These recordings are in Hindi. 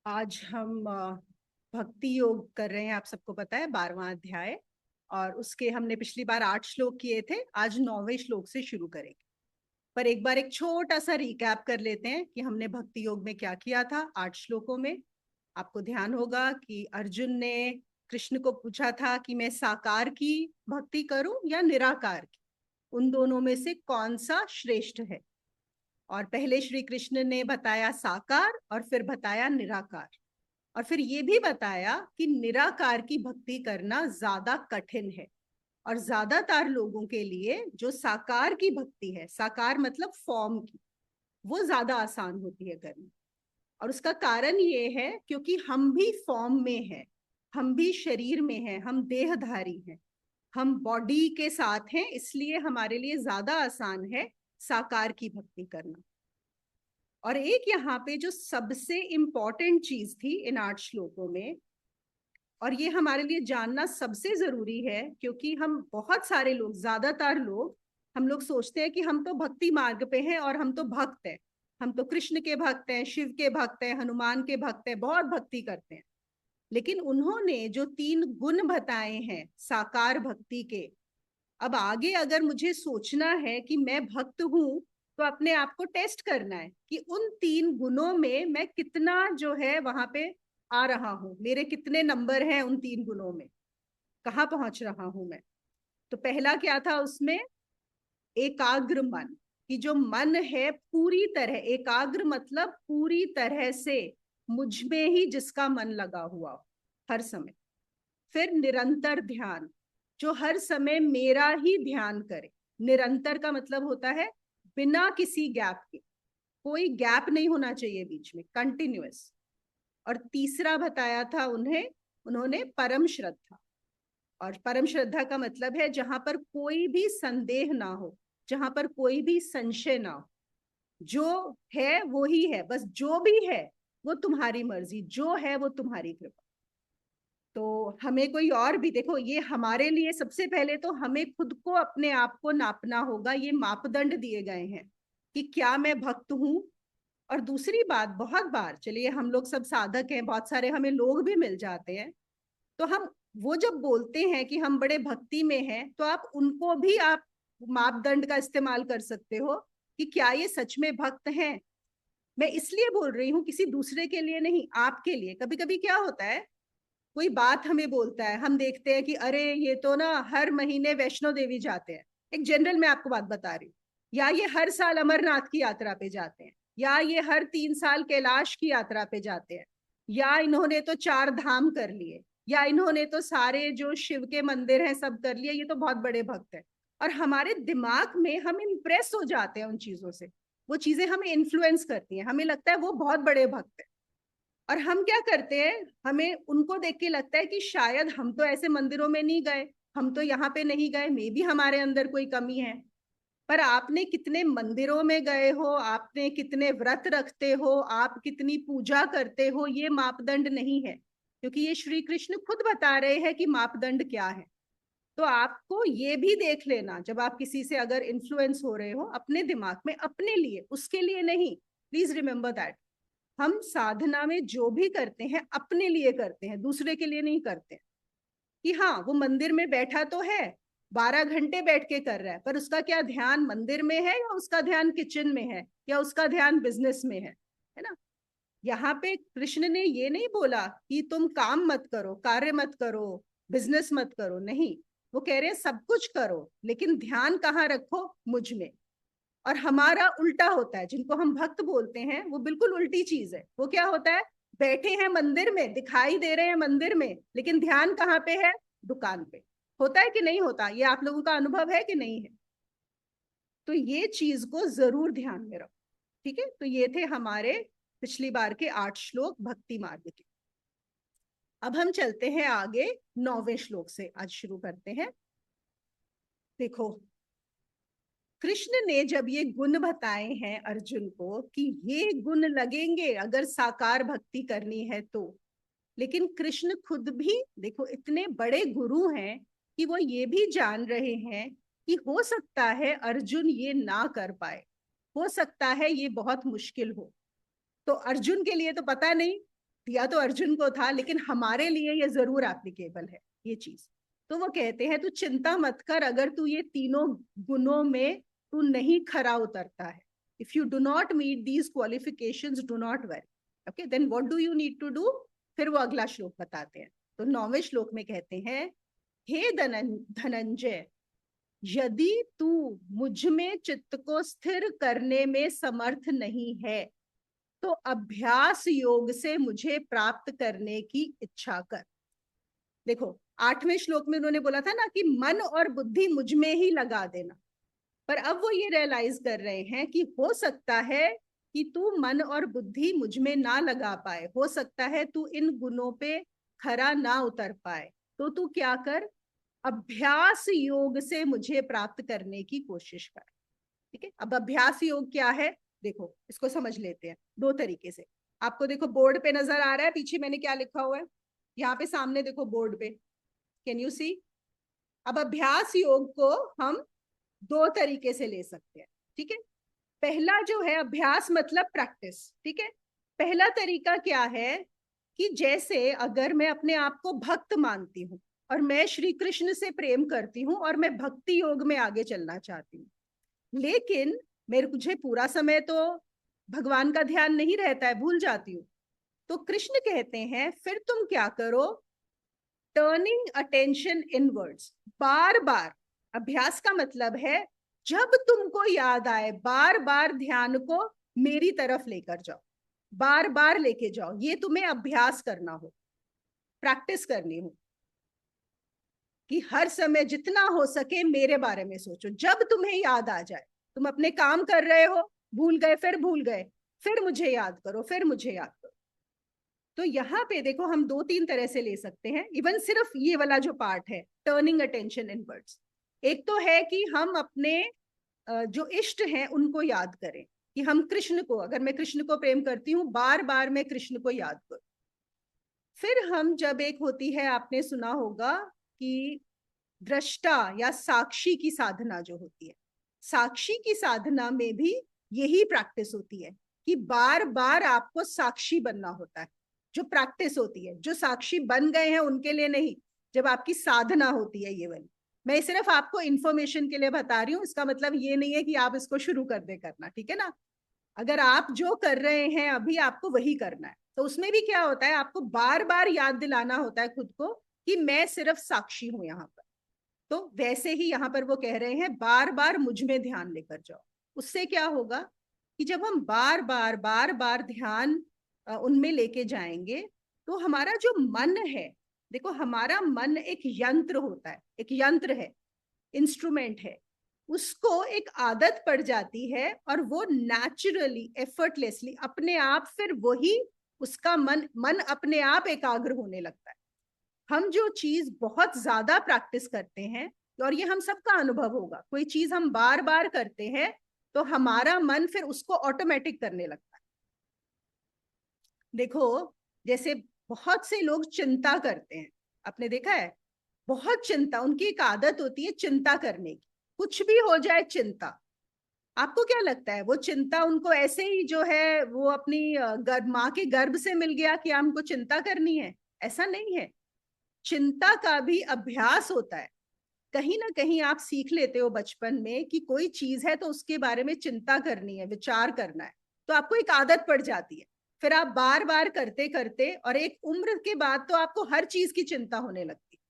आज हम भक्ति योग कर रहे हैं। आप सबको पता है 12वां अध्याय। और उसके हमने पिछली बार 8 श्लोक किए थे। आज 9वें श्लोक से शुरू करेंगे। पर एक बार एक छोटा सा रिकैप कर लेते हैं कि हमने भक्ति योग में क्या किया था 8 श्लोकों में। आपको ध्यान होगा कि अर्जुन ने कृष्ण को पूछा था कि मैं साकार की भक्ति करूं या निराकार की, उन दोनों में से कौन सा श्रेष्ठ है। और पहले श्री कृष्ण ने बताया साकार और फिर बताया निराकार। और फिर ये भी बताया कि निराकार की भक्ति करना ज्यादा कठिन है और ज्यादातर लोगों के लिए जो साकार की भक्ति है, साकार मतलब फॉर्म की, वो ज्यादा आसान होती है करनी। और उसका कारण ये है क्योंकि हम भी फॉर्म में हैं, हम भी शरीर में हैं, हम देहधारी हैं, हम बॉडी के साथ हैं, इसलिए हमारे लिए ज्यादा आसान है साकार की भक्ति करना। और एक यहाँ पे जो सबसे इंपॉर्टेंट चीज थी इन 8 श्लोकों में, और ये हमारे लिए जानना सबसे जरूरी है क्योंकि हम बहुत सारे लोग, ज्यादातर लोग, हम लोग सोचते हैं कि हम तो भक्ति मार्ग पे हैं और हम तो भक्त हैं, हम तो कृष्ण के भक्त हैं, शिव के भक्त हैं, हनुमान के भक्त हैं, बहुत भक्ति करते हैं। लेकिन उन्होंने जो 3 गुण बताए हैं साकार भक्ति के, अब आगे अगर मुझे सोचना है कि मैं भक्त हूं तो अपने आप को टेस्ट करना है कि उन 3 गुणों में मैं कितना जो है वहां पे आ रहा हूं, मेरे कितने नंबर हैं उन 3 गुणों में, कहाँ पहुंच रहा हूं मैं। तो पहला क्या था उसमें? एकाग्र मन। कि जो मन है पूरी तरह एकाग्र, मतलब पूरी तरह से मुझ में ही जिसका मन लगा हुआ हो हर समय। फिर निरंतर ध्यान, जो हर समय मेरा ही ध्यान करे। निरंतर का मतलब होता है बिना किसी गैप के, कोई गैप नहीं होना चाहिए बीच में, कंटिन्यूअस। और तीसरा बताया था उन्होंने परम श्रद्धा। और परम श्रद्धा का मतलब है जहां पर कोई भी संदेह ना हो, जहां पर कोई भी संशय ना हो, जो है वो ही है, बस जो भी है वो तुम्हारी मर्जी, जो है वो तुम्हारी कृपा। तो हमें कोई और भी, देखो ये हमारे लिए सबसे पहले तो हमें खुद को, अपने आप को नापना होगा। ये मापदंड दिए गए हैं कि क्या मैं भक्त हूं। और दूसरी बात, बहुत बार, चलिए हम लोग सब साधक हैं, बहुत सारे हमें लोग भी मिल जाते हैं, तो हम वो जब बोलते हैं कि हम बड़े भक्ति में हैं, तो आप उनको भी आप मापदंड का इस्तेमाल कर सकते हो कि क्या ये सच में भक्त हैं। मैं इसलिए बोल रही हूँ, किसी दूसरे के लिए नहीं, आपके लिए। कभी कभी क्या होता है, कोई बात हमें बोलता है, हम देखते हैं कि अरे ये तो ना हर महीने वैष्णो देवी जाते हैं, एक जनरल में आपको बात बता रही हूँ, या ये हर साल अमरनाथ की यात्रा पे जाते हैं, या ये हर 3 साल कैलाश की यात्रा पे जाते हैं, या इन्होंने तो 4 धाम कर लिए, या इन्होंने तो सारे जो शिव के मंदिर हैं सब कर लिए, ये तो बहुत बड़े भक्त हैं। और हमारे दिमाग में हम इम्प्रेस हो जाते हैं उन चीजों से, वो चीजें हमें इन्फ्लुएंस करती हैं, हमें लगता है वो बहुत बड़े भक्त हैं। और हम क्या करते हैं, हमें उनको देख के लगता है कि शायद हम तो ऐसे मंदिरों में नहीं गए, हम तो यहाँ पे नहीं गए, मे भी हमारे अंदर कोई कमी है। पर आपने कितने मंदिरों में गए हो, आपने कितने व्रत रखते हो, आप कितनी पूजा करते हो, ये मापदंड नहीं है। क्योंकि ये श्री कृष्ण खुद बता रहे हैं कि मापदंड क्या है। तो आपको ये भी देख लेना, जब आप किसी से अगर इन्फ्लुएंस हो रहे हो, अपने दिमाग में अपने लिए, उसके लिए नहीं। प्लीज रिमेंबर दैट, हम साधना में जो भी करते हैं अपने लिए करते हैं, दूसरे के लिए नहीं करते हैं। कि हाँ वो मंदिर में बैठा तो है, 12 घंटे बैठ के कर रहा है, पर उसका क्या ध्यान मंदिर में है, या उसका ध्यान किचन में है, या उसका ध्यान बिजनेस में है ना। यहाँ पे कृष्ण ने ये नहीं बोला कि तुम काम मत करो, कार्य मत करो, बिजनेस मत करो, नहीं। वो कह रहे हैं सब कुछ करो लेकिन ध्यान कहाँ रखो, मुझ में। और हमारा उल्टा होता है, जिनको हम भक्त बोलते हैं वो बिल्कुल उल्टी चीज है। वो क्या होता है, बैठे हैं मंदिर में, दिखाई दे रहे हैं मंदिर में, लेकिन ध्यान कहाँ पे है, दुकान पे। होता है कि नहीं होता, ये आप लोगों का अनुभव है कि नहीं है? तो ये चीज को जरूर ध्यान में रखो। ठीक है, तो ये थे हमारे पिछली बार के 8 श्लोक भक्ति मार्ग के। अब हम चलते हैं आगे, 9वें श्लोक से आज शुरू करते हैं। देखो, कृष्ण ने जब ये गुण बताए हैं अर्जुन को कि ये गुण लगेंगे अगर साकार भक्ति करनी है तो, लेकिन कृष्ण खुद भी देखो इतने बड़े गुरु हैं कि वो ये भी जान रहे हैं कि हो सकता है अर्जुन ये ना कर पाए, हो सकता है ये बहुत मुश्किल हो। तो अर्जुन के लिए तो पता नहीं, दिया तो अर्जुन को था, लेकिन हमारे लिए ये जरूर एप्लीकेबल है ये चीज। तो वो कहते हैं तू चिंता मत कर, अगर तू ये तीनों गुणों में तू नहीं खरा उतरता है, if you do not meet these qualifications, do not worry, okay, then what do you need to do. फिर वो अगला श्लोक बताते हैं। तो 9वें श्लोक में कहते हैं, हे धनंजय, यदि तू मुझ में चित्त को स्थिर करने में समर्थ नहीं है तो अभ्यास योग से मुझे प्राप्त करने की इच्छा कर। देखो 8वें श्लोक में उन्होंने बोला था ना कि मन और बुद्धि मुझ में ही लगा देना, पर अब वो ये रियलाइज कर रहे हैं कि हो सकता है कि तू मन और बुद्धि मुझ में ना लगा पाए, हो सकता है तू इन गुणों पे खरा ना उतर पाए, तो तू क्या कर, अभ्यास योग से मुझे प्राप्त करने की कोशिश कर। ठीक है, अब अभ्यास योग क्या है, देखो इसको समझ लेते हैं दो तरीके से। आपको देखो बोर्ड पे नजर आ रहा है, पीछे मैंने क्या लिखा हुआ है, यहाँ पे सामने देखो बोर्ड पे, कैन यू सी। अब अभ्यास योग को हम दो तरीके से ले सकते हैं। ठीक है, पहला जो है अभ्यास मतलब प्रैक्टिस। ठीक है, पहला तरीका क्या है कि जैसे अगर मैं अपने आप को भक्त मानती हूँ और मैं श्री कृष्ण से प्रेम करती हूँ और मैं भक्ति योग में आगे चलना चाहती हूँ, लेकिन मुझे पूरा समय तो भगवान का ध्यान नहीं रहता है, भूल जाती हूँ, तो कृष्ण कहते हैं फिर तुम क्या करो, टर्निंग अटेंशन इनवर्ड्स, बार बार। अभ्यास का मतलब है जब तुमको याद आए बार बार ध्यान को मेरी तरफ लेकर जाओ, बार बार लेके जाओ, ये तुम्हें अभ्यास करना हो, प्रैक्टिस करनी हो कि हर समय जितना हो सके मेरे बारे में सोचो। जब तुम्हें याद आ जाए, तुम अपने काम कर रहे हो, भूल गए, फिर भूल गए, फिर मुझे याद करो, फिर मुझे याद करो। तो यहाँ पे देखो हम दो तीन तरह से ले सकते हैं, इवन सिर्फ ये वाला जो पार्ट है टर्निंग अटेंशन इनवर्ड्स। एक तो है कि हम अपने जो इष्ट हैं उनको याद करें, कि हम कृष्ण को, अगर मैं कृष्ण को प्रेम करती हूँ, बार बार मैं कृष्ण को याद करूं। फिर हम जब, एक होती है, आपने सुना होगा कि दृष्टा या साक्षी की साधना जो होती है, साक्षी की साधना में भी यही प्रैक्टिस होती है कि बार बार आपको साक्षी बनना होता है। जो प्रैक्टिस होती है, जो साक्षी बन गए हैं उनके लिए नहीं, जब आपकी साधना होती है ये वाली। मैं सिर्फ आपको इंफॉर्मेशन के लिए बता रही हूँ, इसका मतलब ये नहीं है कि आप इसको शुरू कर दे करना, ठीक है ना। अगर आप जो कर रहे हैं अभी आपको वही करना है, तो उसमें भी क्या होता है, आपको बार बार याद दिलाना होता है खुद को कि मैं सिर्फ साक्षी हूं यहाँ पर। तो वैसे ही यहाँ पर वो कह रहे हैं बार बार मुझ में ध्यान लेकर जाओ। उससे क्या होगा कि जब हम बार बार ध्यान उनमें लेके जाएंगे, तो हमारा जो मन है, देखो हमारा मन एक यंत्र होता है, एक यंत्र है, इंस्ट्रूमेंट है, उसको एक आदत पड़ जाती है और वो नेचुरली एफर्टलेसली अपने आप फिर वही, उसका मन अपने आप एकाग्र होने लगता है। हम जो चीज बहुत ज्यादा प्रैक्टिस करते हैं, और ये हम सबका अनुभव होगा, कोई चीज हम बार बार करते हैं तो हमारा मन फिर उसको ऑटोमेटिक करने लगता है। देखो जैसे बहुत से लोग चिंता करते हैं, आपने देखा है, बहुत चिंता, उनकी एक आदत होती है चिंता करने की, कुछ भी हो जाए चिंता। आपको क्या लगता है वो चिंता उनको ऐसे ही जो है वो अपनी माँ के गर्भ से मिल गया कि हमको चिंता करनी है? ऐसा नहीं है। चिंता का भी अभ्यास होता है। कहीं ना कहीं आप सीख लेते हो बचपन में कि कोई चीज है तो उसके बारे में चिंता करनी है, विचार करना है, तो आपको एक आदत पड़ जाती है। फिर आप बार बार करते करते, और एक उम्र के बाद तो आपको हर चीज की चिंता होने लगती है।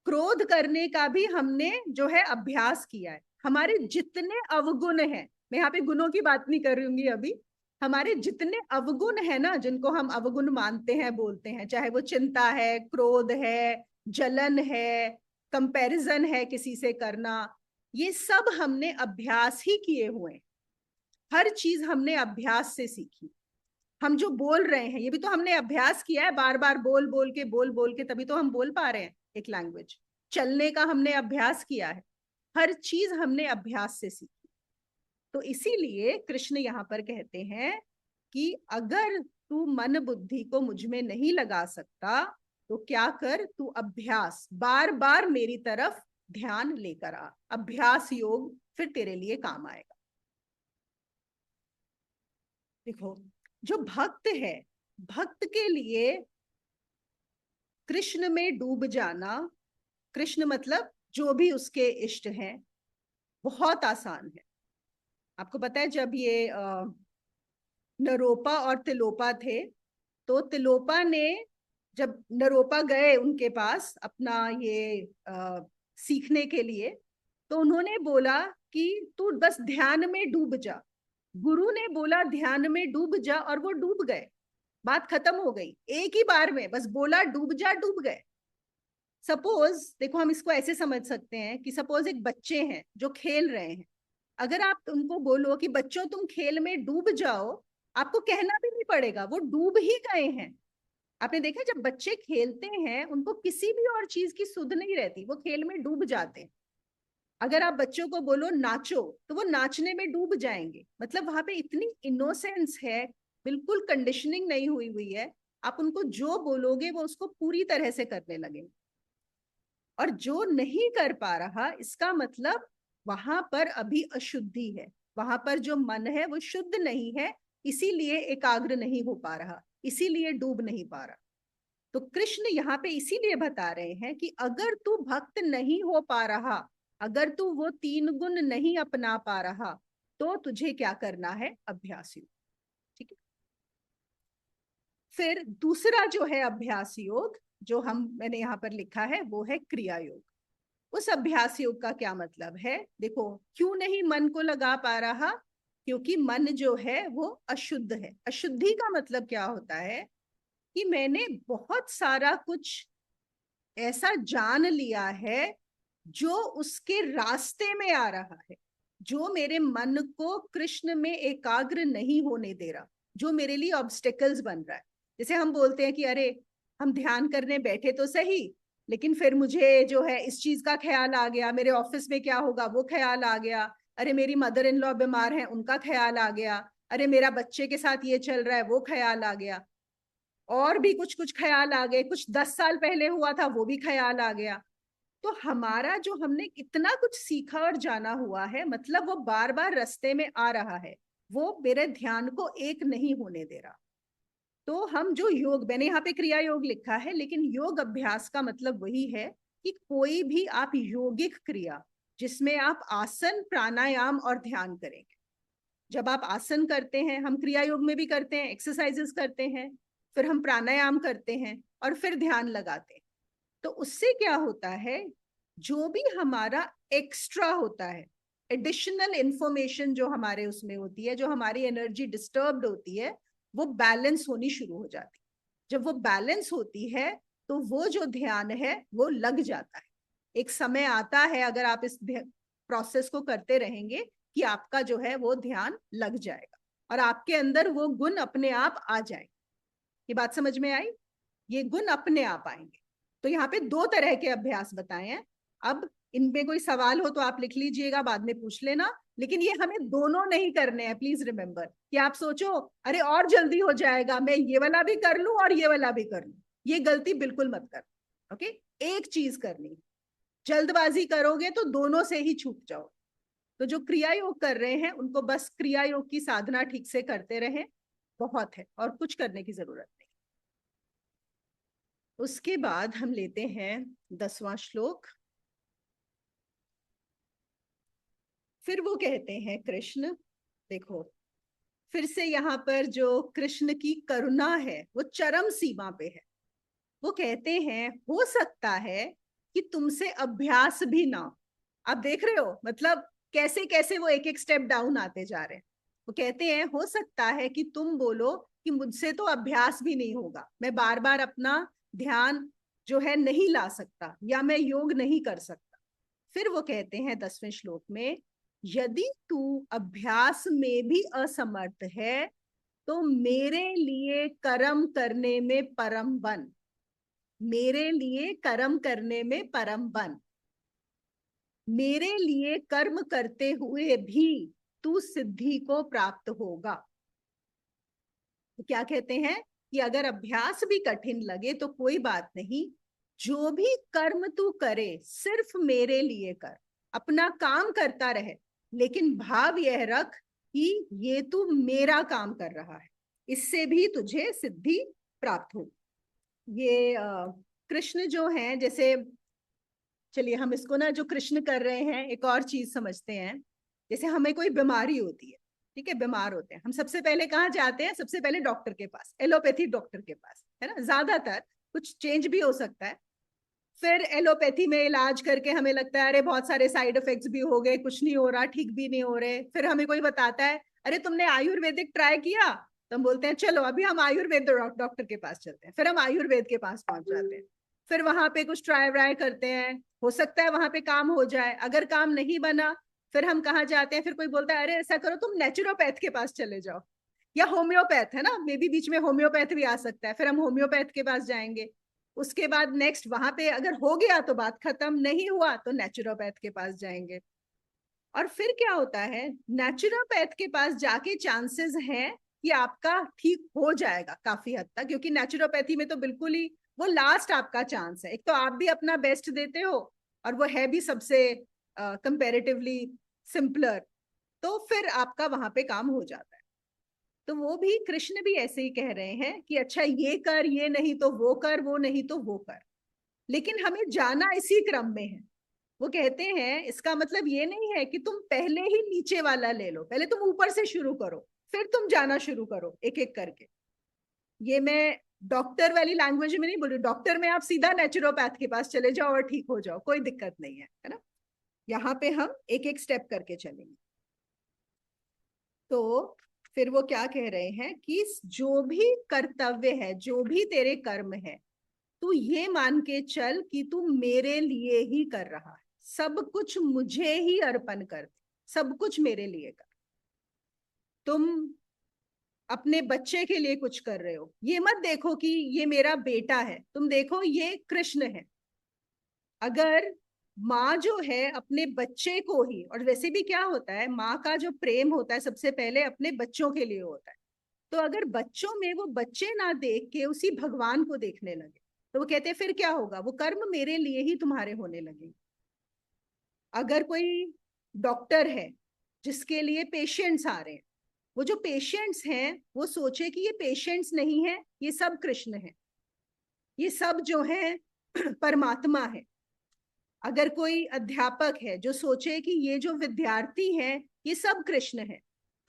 क्रोध करने का भी हमने जो है अभ्यास किया है। हमारे जितने अवगुण हैं, मैं यहाँ पे गुणों की बात नहीं कर रही अभी, हमारे जितने अवगुण है ना, जिनको हम अवगुण मानते हैं, बोलते हैं, चाहे वो चिंता है, क्रोध है, जलन है, कंपैरिजन है किसी से करना, ये सब हमने अभ्यास ही किए हुए। हर चीज हमने अभ्यास से सीखी। हम जो बोल रहे हैं ये भी तो हमने अभ्यास किया है, बार बार बोल बोल के तभी तो हम बोल पा रहे हैं एक लैंग्वेज। चलने का हमने अभ्यास किया है, हर चीज हमने अभ्यास से सीखी। तो इसीलिए कृष्ण यहाँ पर कहते हैं कि अगर तू मन बुद्धि को मुझ में नहीं लगा सकता तो क्या कर, तू अभ्यास, बार बार मेरी तरफ ध्यान लेकर आ, अभ्यास योग फिर तेरे लिए काम आएगा। देखो जो भक्त है भक्त के लिए कृष्ण में डूब जाना, कृष्ण मतलब जो भी उसके इष्ट हैं, बहुत आसान है। आपको पता है जब ये नरोपा और तिलोपा थे, तो तिलोपा ने, जब नरोपा गए उनके पास अपना ये सीखने के लिए, तो उन्होंने बोला कि तू बस ध्यान में डूब जा। गुरु ने बोला ध्यान में डूब जा, और वो डूब गए। बात खत्म हो गई, एक ही बार में बस बोला डूब जा, डूब गए। सपोज देखो, हम इसको ऐसे समझ सकते हैं कि सपोज एक बच्चे हैं जो खेल रहे हैं। अगर आप उनको बोलो कि बच्चों तुम खेल में डूब जाओ, आपको कहना भी नहीं पड़ेगा, वो डूब ही गए हैं। आपने देखा जब बच्चे खेलते हैं उनको किसी भी और चीज की सुध नहीं रहती, वो खेल में डूब जाते हैं। अगर आप बच्चों को बोलो नाचो, तो वो नाचने में डूब जाएंगे। मतलब वहां पे इतनी इनोसेंस है, बिल्कुल कंडीशनिंग नहीं हुई हुई है। आप उनको जो बोलोगे वो उसको पूरी तरह से करने लगेंगे। और जो नहीं कर पा रहा, इसका मतलब वहां पर अभी अशुद्धि है, वहां पर जो मन है वो शुद्ध नहीं है, इसीलिए एकाग्र नहीं हो पा रहा, इसीलिए डूब नहीं पा रहा। तो कृष्ण यहाँ पे इसीलिए बता रहे हैं कि अगर तू भक्त नहीं हो पा रहा, अगर तू वो 3 गुण नहीं अपना पा रहा, तो तुझे क्या करना है? अभ्यास योग। ठीक है। फिर दूसरा जो है अभ्यास योग, जो मैंने यहाँ पर लिखा है, वो है क्रिया योग। उस अभ्यास योग का क्या मतलब है? देखो, क्यों नहीं मन को लगा पा रहा? क्योंकि मन जो है वो अशुद्ध है। अशुद्धि का मतलब क्या होता है कि मैंने बहुत सारा कुछ ऐसा जान लिया है जो उसके रास्ते में आ रहा है, जो मेरे मन को कृष्ण में एकाग्र नहीं होने दे रहा, जो मेरे लिए ऑब्स्टेकल्स बन रहा है। जैसे हम बोलते हैं कि अरे, हम ध्यान करने बैठे तो सही, लेकिन फिर मुझे जो है इस चीज का ख्याल आ गया, मेरे ऑफिस में क्या होगा वो ख्याल आ गया, अरे मेरी मदर इन लॉ बीमार है उनका ख्याल आ गया, अरे मेरा बच्चे के साथ ये चल रहा है वो ख्याल आ गया, और भी कुछ कुछ ख्याल आ गए, कुछ 10 साल पहले हुआ था वो भी ख्याल आ गया। तो हमारा जो हमने इतना कुछ सीखा और जाना हुआ है, मतलब वो बार बार रास्ते में आ रहा है, वो मेरे ध्यान को एक नहीं होने दे रहा। तो हम जो योग, मैंने यहाँ पे क्रिया योग लिखा है, लेकिन योग अभ्यास का मतलब वही है कि कोई भी आप योगिक क्रिया जिसमें आप आसन, प्राणायाम और ध्यान करेंगे। जब आप आसन करते हैं, हम क्रिया योग में भी करते हैं, एक्सरसाइजेस करते हैं, फिर हम प्राणायाम करते हैं और फिर ध्यान लगाते हैं। तो उससे क्या होता है, जो भी हमारा एक्स्ट्रा होता है, एडिशनल इंफॉर्मेशन जो हमारे उसमें होती है, जो हमारी एनर्जी डिस्टर्ब्ड होती है, वो बैलेंस होनी शुरू हो जाती है। जब वो बैलेंस होती है, तो वो जो ध्यान है वो लग जाता है। एक समय आता है, अगर आप इस प्रोसेस को करते रहेंगे, कि आपका जो है वो ध्यान लग जाएगा और आपके अंदर वो गुण अपने आप आ जाएंगे। ये बात समझ में आई? ये गुण अपने आप आएंगे। तो यहाँ पे 2 तरह के अभ्यास बताए हैं। अब इनमें कोई सवाल हो तो आप लिख लीजिएगा, बाद में पूछ लेना। लेकिन ये हमें दोनों नहीं करने हैं, प्लीज रिमेंबर। कि आप सोचो अरे और जल्दी हो जाएगा, मैं ये वाला भी कर लूं और ये वाला भी कर लूं, ये गलती बिल्कुल मत कर। ओके, एक चीज करनी। जल्दबाजी करोगे तो दोनों से ही छूट जाओ। तो जो क्रिया योग कर रहे हैं उनको बस क्रिया योग की साधना ठीक से करते रहे, बहुत है, और कुछ करने की जरूरत नहीं। उसके बाद हम लेते हैं 10वां श्लोक। फिर वो कहते हैं कृष्ण, देखो फिर से यहाँ पर जो कृष्ण की करुणा है वो चरम सीमा पे है। वो कहते हैं हो सकता है कि तुमसे अभ्यास भी ना हो। आप देख रहे हो मतलब कैसे कैसे वो एक एक स्टेप डाउन आते जा रहे हैं। वो कहते हैं हो सकता है कि तुम बोलो कि मुझसे तो अभ्यास भी नहीं होगा, मैं बार बार अपना ध्यान जो है नहीं ला सकता, या मैं योग नहीं कर सकता। फिर वो कहते हैं 10वें श्लोक में, यदि तू अभ्यास में भी असमर्थ है, तो मेरे लिए कर्म करने में परम बन। मेरे लिए कर्म करने में परम बन। मेरे लिए कर्म करते हुए भी तू सिद्धि को प्राप्त होगा। तो क्या कहते हैं कि अगर अभ्यास भी कठिन लगे तो कोई बात नहीं, जो भी कर्म तू करे सिर्फ मेरे लिए कर, अपना काम करता रहे, लेकिन भाव यह रख कि ये तू मेरा काम कर रहा है। इससे भी तुझे सिद्धि प्राप्त हो। ये कृष्ण जो है, जैसे चलिए हम इसको ना जो कृष्ण कर रहे हैं एक और चीज समझते हैं। जैसे हमें कोई बीमारी होती है, ठीक है, बीमार होते हैं, हम सबसे पहले कहाँ जाते हैं? सबसे पहले डॉक्टर के पास, एलोपैथी डॉक्टर के पास, है ना, ज्यादातर। कुछ चेंज भी हो सकता है। फिर एलोपैथी में इलाज करके हमें लगता है अरे बहुत सारे साइड इफेक्ट्स भी हो गए, कुछ नहीं हो रहा, ठीक भी नहीं हो रहे। फिर हमें कोई बताता है अरे तुमने आयुर्वेदिक ट्राई किया? तो हम बोलते हैं चलो अभी हम आयुर्वेद डॉक्टर के पास चलते हैं। फिर हम आयुर्वेद के पास पहुंच जाते हैं। फिर वहां पे कुछ ट्राई व्राई करते हैं, हो सकता है वहां पे काम हो जाए। अगर काम नहीं बना, फिर हम कहाँ जाते हैं? फिर कोई बोलता है अरे ऐसा करो तुम नेचुरोपैथ के पास चले जाओ, या होम्योपैथ, है ना, मे बी बीच में होम्योपैथ भी आ सकता है। फिर हम होम्योपैथ के पास जाएंगे। उसके बाद नेक्स्ट वहां पे अगर हो गया तो बात खत्म, नहीं हुआ तो नेचुरोपैथ के पास जाएंगे। और फिर क्या होता है, नेचुरोपैथ के पास जाके चांसेस हैं कि आपका ठीक हो जाएगा काफी हद तक, क्योंकि नेचुरोपैथी में तो बिल्कुल ही वो लास्ट आपका चांस है। एक तो आप भी अपना बेस्ट देते हो और वो है भी सबसे कंपैरेटिवली सिंपलर, तो फिर आपका वहां पे काम हो जाता है। तो वो भी कृष्ण भी ऐसे ही कह रहे हैं कि अच्छा ये कर, ये नहीं तो वो कर, वो नहीं तो वो कर, लेकिन हमें जाना इसी क्रम में है। वो कहते हैं इसका मतलब ये नहीं है कि तुम पहले ही नीचे वाला ले लो, पहले तुम ऊपर से शुरू करो, फिर तुम जाना शुरू करो एक एक करके। ये मैं डॉक्टर वाली लैंग्वेज में नहीं बोल रही। डॉक्टर में आप सीधा नेचुरोपैथ के पास चले जाओ और ठीक हो जाओ, कोई दिक्कत नहीं है ना। यहाँ पे हम एक एक स्टेप करके चलेंगे। तो फिर वो क्या कह रहे हैं कि जो भी कर्तव्य है, जो भी तेरे कर्म है, तू ये मान के चल कि तू मेरे लिए ही कर रहा है, सब कुछ मुझे ही अर्पण कर दे, सब कुछ मेरे लिए कर। तुम अपने बच्चे के लिए कुछ कर रहे हो, ये मत देखो कि ये मेरा बेटा है, तुम देखो ये कृष्ण है। अगर माँ जो है अपने बच्चे को ही, और वैसे भी क्या होता है, माँ का जो प्रेम होता है सबसे पहले अपने बच्चों के लिए होता है। तो अगर बच्चों में वो बच्चे ना देख के उसी भगवान को देखने लगे, तो वो कहते हैं फिर क्या होगा, वो कर्म मेरे लिए ही तुम्हारे होने लगेंगे। अगर कोई डॉक्टर है जिसके लिए पेशेंट्स आ रहे हैं, वो जो पेशेंट्स हैं वो सोचे कि ये पेशेंट्स नहीं है, ये सब कृष्ण है, ये सब जो है परमात्मा है। अगर कोई अध्यापक है जो सोचे कि ये जो विद्यार्थी हैं ये सब कृष्ण है,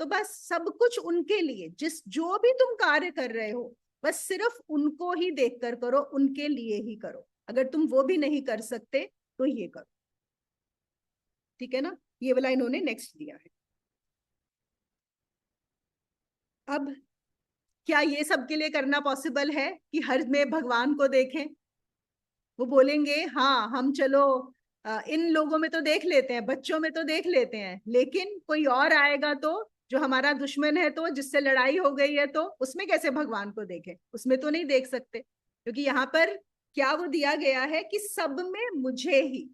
तो बस सब कुछ उनके लिए, जिस जो भी तुम कार्य कर रहे हो, बस सिर्फ उनको ही देखकर करो, उनके लिए ही करो। अगर तुम वो भी नहीं कर सकते तो ये करो। ठीक है ना, ये वाला इन्होंने नेक्स्ट दिया है। अब क्या ये सबके लिए करना पॉसिबल है कि हर में भगवान को देखें? वो बोलेंगे हाँ हम चलो इन लोगों में तो देख लेते हैं, बच्चों में तो देख लेते हैं, लेकिन कोई और आएगा तो, जो हमारा दुश्मन है, तो जिससे लड़ाई हो गई है, तो उसमें कैसे भगवान को देखें? उसमें तो नहीं देख सकते, क्योंकि यहाँ पर क्या वो दिया गया है कि सब में मुझे ही,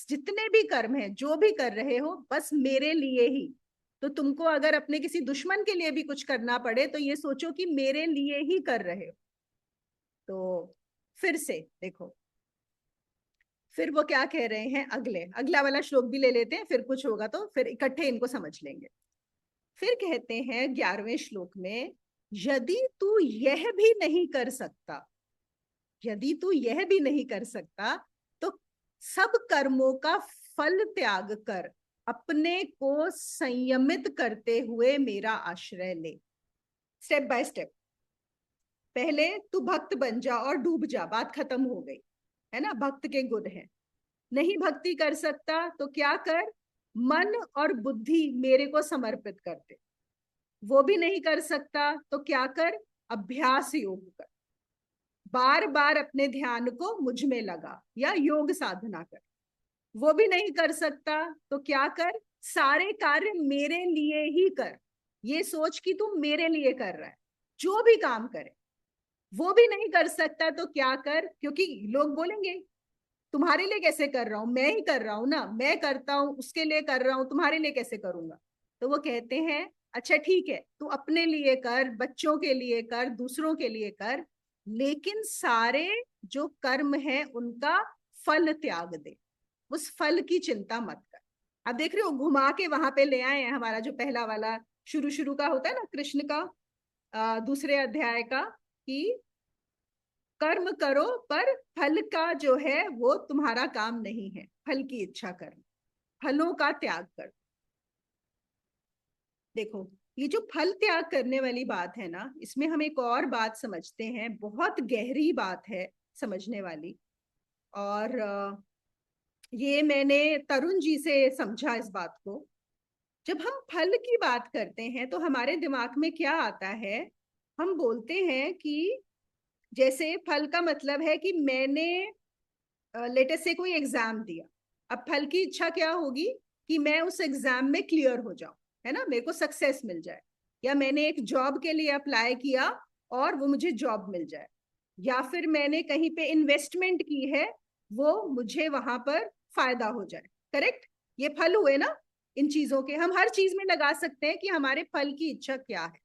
जितने भी कर्म है जो भी कर रहे हो बस मेरे लिए ही। तो तुमको अगर अपने किसी दुश्मन के लिए भी कुछ करना पड़े तो ये सोचो कि मेरे लिए ही कर रहे हो। तो फिर से देखो, फिर वो क्या कह रहे हैं, अगला वाला श्लोक भी ले लेते हैं, फिर कुछ होगा तो फिर इकट्ठे इनको समझ लेंगे। फिर कहते हैं 11वें श्लोक में, यदि तू यह भी नहीं कर सकता, यदि तू यह भी नहीं कर सकता, तो सब कर्मों का फल त्याग कर अपने को संयमित करते हुए मेरा आश्रय ले। स्टेप बाय स्टेप, पहले तू भक्त बन जा और डूब जा, बात खत्म हो गई, है ना, भक्त के गुण है। नहीं भक्ति कर सकता तो क्या कर, मन और बुद्धि मेरे को समर्पित कर दे। वो भी नहीं कर सकता तो क्या कर, अभ्यास योग कर, बार बार अपने ध्यान को मुझ में लगा या योग साधना कर। वो भी नहीं कर सकता तो क्या कर, सारे कार्य मेरे लिए ही कर, ये सोच कि तू मेरे लिए कर रहा है, जो भी काम करे। वो भी नहीं कर सकता तो क्या कर, क्योंकि लोग बोलेंगे तुम्हारे लिए कैसे कर रहा हूं, मैं ही कर रहा हूं ना, मैं करता हूं उसके लिए कर रहा हूं, तुम्हारे लिए कैसे करूंगा? तो वो कहते हैं अच्छा ठीक है, तू अपने लिए कर, बच्चों के लिए कर, दूसरों के लिए कर, लेकिन सारे जो कर्म है उनका फल त्याग दे, उस फल की चिंता मत कर। अब देख रहे हो घुमा के वहां पे ले आए हैं, हमारा जो पहला वाला शुरू शुरू का होता है ना कृष्ण का, दूसरे अध्याय का कि कर्म करो पर फल का जो है वो तुम्हारा काम नहीं है, फल की इच्छा करना, फलों का त्याग कर। देखो, ये जो फल त्याग करने वाली बात है ना, इसमें हम एक और बात समझते हैं, बहुत गहरी बात है समझने वाली। और ये मैंने तरुण जी से समझा इस बात को। जब हम फल की बात करते हैं तो हमारे दिमाग में क्या आता है, हम बोलते हैं कि जैसे फल का मतलब है कि मैंने लेटेस्ट से कोई एग्जाम दिया, अब फल की इच्छा क्या होगी कि मैं उस एग्जाम में क्लियर हो जाऊं, है ना, मेरे को सक्सेस मिल जाए। या मैंने एक जॉब के लिए अप्लाई किया और वो मुझे जॉब मिल जाए। या फिर मैंने कहीं पे इन्वेस्टमेंट की है, वो मुझे वहां पर फायदा हो जाए। करेक्ट? ये फल हुए ना। इन चीजों के हम हर चीज में लगा सकते हैं कि हमारे फल की इच्छा क्या है।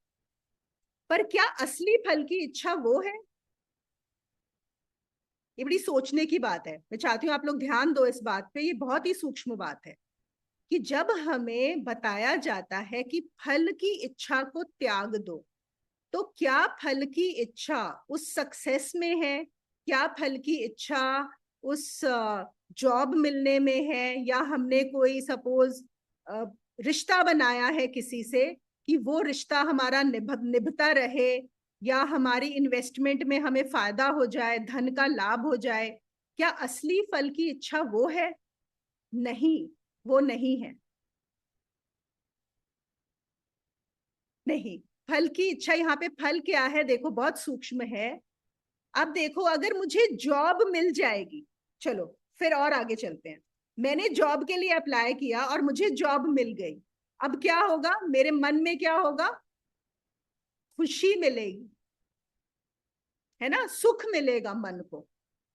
पर क्या असली फल की इच्छा वो है? ये बड़ी सोचने की बात है। मैं चाहती हूँ आप लोग ध्यान दो इस बात पे, ये बहुत ही सूक्ष्म बात है कि जब हमें बताया जाता है कि फल की इच्छा को त्याग दो, तो क्या फल की इच्छा उस सक्सेस में है? क्या फल की इच्छा उस जॉब मिलने में है? या हमने कोई सपोज रिश्ता बनाया है किसी से कि वो रिश्ता हमारा निभता रहे, या हमारी इन्वेस्टमेंट में हमें फायदा हो जाए, धन का लाभ हो जाए? क्या असली फल की इच्छा वो है? नहीं, वो नहीं है। नहीं, फल की इच्छा, यहाँ पे फल क्या है देखो, बहुत सूक्ष्म है। अब देखो, अगर मुझे जॉब मिल जाएगी, चलो फिर और आगे चलते हैं। मैंने जॉब के लिए अप्लाई किया और मुझे जॉब मिल गई। अब क्या होगा मेरे मन में, क्या होगा? खुशी मिलेगी, है ना, सुख मिलेगा मन को।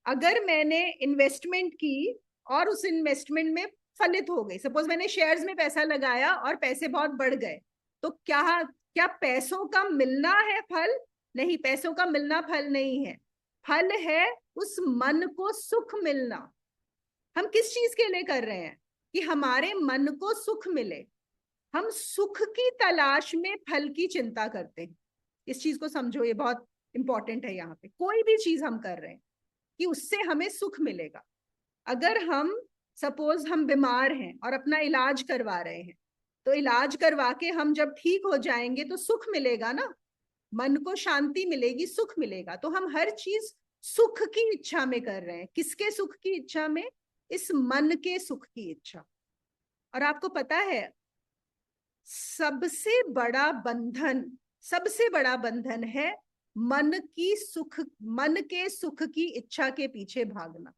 अगर मैंने इन्वेस्टमेंट की और उस इन्वेस्टमेंट में फलित हो गई, सपोज मैंने शेयर्स में पैसा लगाया और पैसे बहुत बढ़ गए, तो क्या क्या पैसों का मिलना है फल? नहीं, पैसों का मिलना फल नहीं है। फल है उस मन को सुख मिलना। हम किस चीज के लिए कर रहे हैं? कि हमारे मन को सुख मिले। हम सुख की तलाश में फल की चिंता करते हैं। इस चीज को समझो, ये बहुत इंपॉर्टेंट है। यहाँ पे कोई भी चीज हम कर रहे हैं कि उससे हमें सुख मिलेगा। अगर हम सपोज हम बीमार हैं और अपना इलाज करवा रहे हैं, तो इलाज करवा के हम जब ठीक हो जाएंगे तो सुख मिलेगा ना, मन को शांति मिलेगी, सुख मिलेगा। तो हम हर चीज सुख की इच्छा में कर रहे हैं। किसके सुख की इच्छा में? इस मन के सुख की इच्छा। और आपको पता है, सबसे बड़ा बंधन, सबसे बड़ा बंधन है मन की सुख, मन के सुख की इच्छा के पीछे भागना।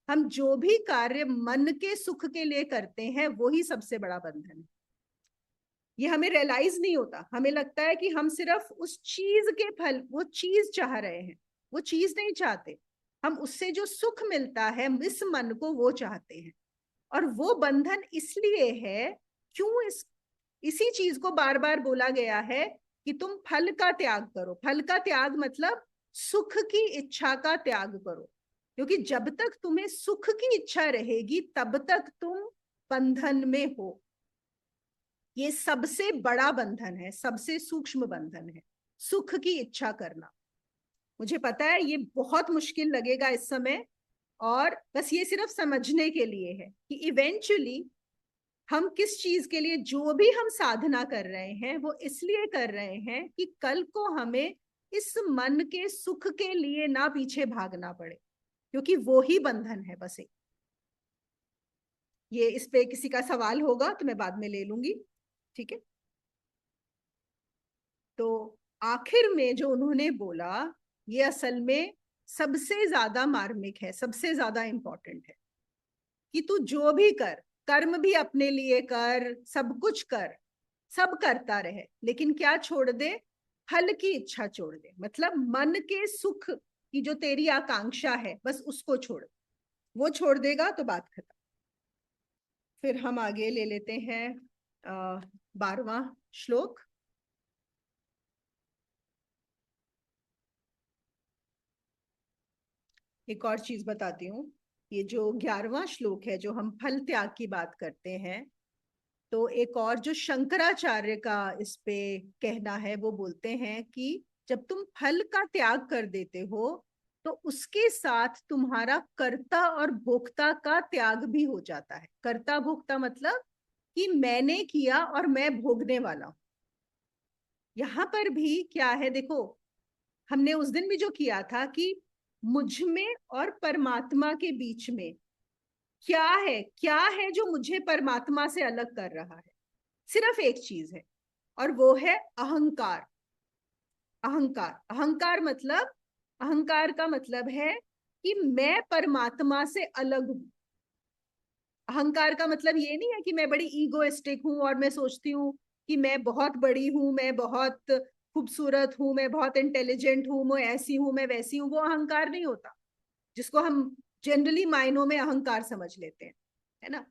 हम जो भी कार्य मन के सुख के लिए करते हैं, वही सबसे बड़ा बंधन है। ये हमें रियलाइज नहीं होता। हमें लगता है कि हम सिर्फ उस चीज के फल, वो चीज चाह रहे हैं, वो चीज नहीं चाहते। हम उससे जो सुख मिलता है इस मन को, वो चाहते हैं। और वो बंधन इसलिए है, क्यों इसी चीज को बार बार बोला गया है कि तुम फल का त्याग करो। फल का त्याग मतलब सुख की इच्छा का त्याग करो। क्योंकि जब तक तुम्हें सुख की इच्छा रहेगी, तब तक तुम बंधन में हो। ये सबसे बड़ा बंधन है, सबसे सूक्ष्म बंधन है, सुख की इच्छा करना। मुझे पता है ये बहुत मुश्किल लगेगा इस समय, और बस ये सिर्फ समझने के लिए है कि इवेंचुअली हम किस चीज के लिए जो भी हम साधना कर रहे हैं, वो इसलिए कर रहे हैं कि कल को हमें इस मन के सुख के लिए ना पीछे भागना पड़े। क्योंकि वो ही बंधन है बस एक। ये इस पे किसी का सवाल होगा तो मैं बाद में ले लूंगी, ठीक है? तो आखिर में जो उन्होंने बोला, ये असल में सबसे ज्यादा मार्मिक है, सबसे ज्यादा इंपॉर्टेंट है। कि तू जो भी कर, कर्म भी अपने लिए कर, सब कुछ कर, सब करता रहे, लेकिन क्या छोड़ दे? फल की इच्छा छोड़ दे। मतलब मन के सुख की जो तेरी आकांक्षा है, बस उसको छोड़। वो छोड़ देगा तो बात खत्म। फिर हम आगे ले लेते हैं 12वां श्लोक। एक और चीज बताती हूँ। ये जो 11वां श्लोक है, जो हम फल त्याग की बात करते हैं, तो एक और जो शंकराचार्य का इस पे कहना है, वो बोलते हैं कि जब तुम फल का त्याग कर देते हो तो उसके साथ तुम्हारा कर्ता और भोक्ता का त्याग भी हो जाता है। कर्ता भोक्ता मतलब कि मैंने किया और मैं भोगने वाला हूं। यहां पर भी क्या है देखो, हमने उस दिन भी जो किया था कि मुझ में और परमात्मा के बीच में क्या है जो मुझे परमात्मा से अलग कर रहा है। सिर्फ एक चीज है, और वो है अहंकार। अहंकार अहंकार मतलब, अहंकार का मतलब है कि मैं परमात्मा से अलग हूं। अहंकार का मतलब ये नहीं है कि मैं बड़ी ईगोइस्टिक हूं और मैं सोचती हूँ कि मैं बहुत बड़ी हूं, मैं बहुत खूबसूरत हूं, मैं बहुत इंटेलिजेंट हूं, मैं ऐसी हूं, मैं वैसी हूं। वो अहंकार नहीं होता, जिसको हम जनरली मायनों में अहंकार समझ लेते हैं, है ना।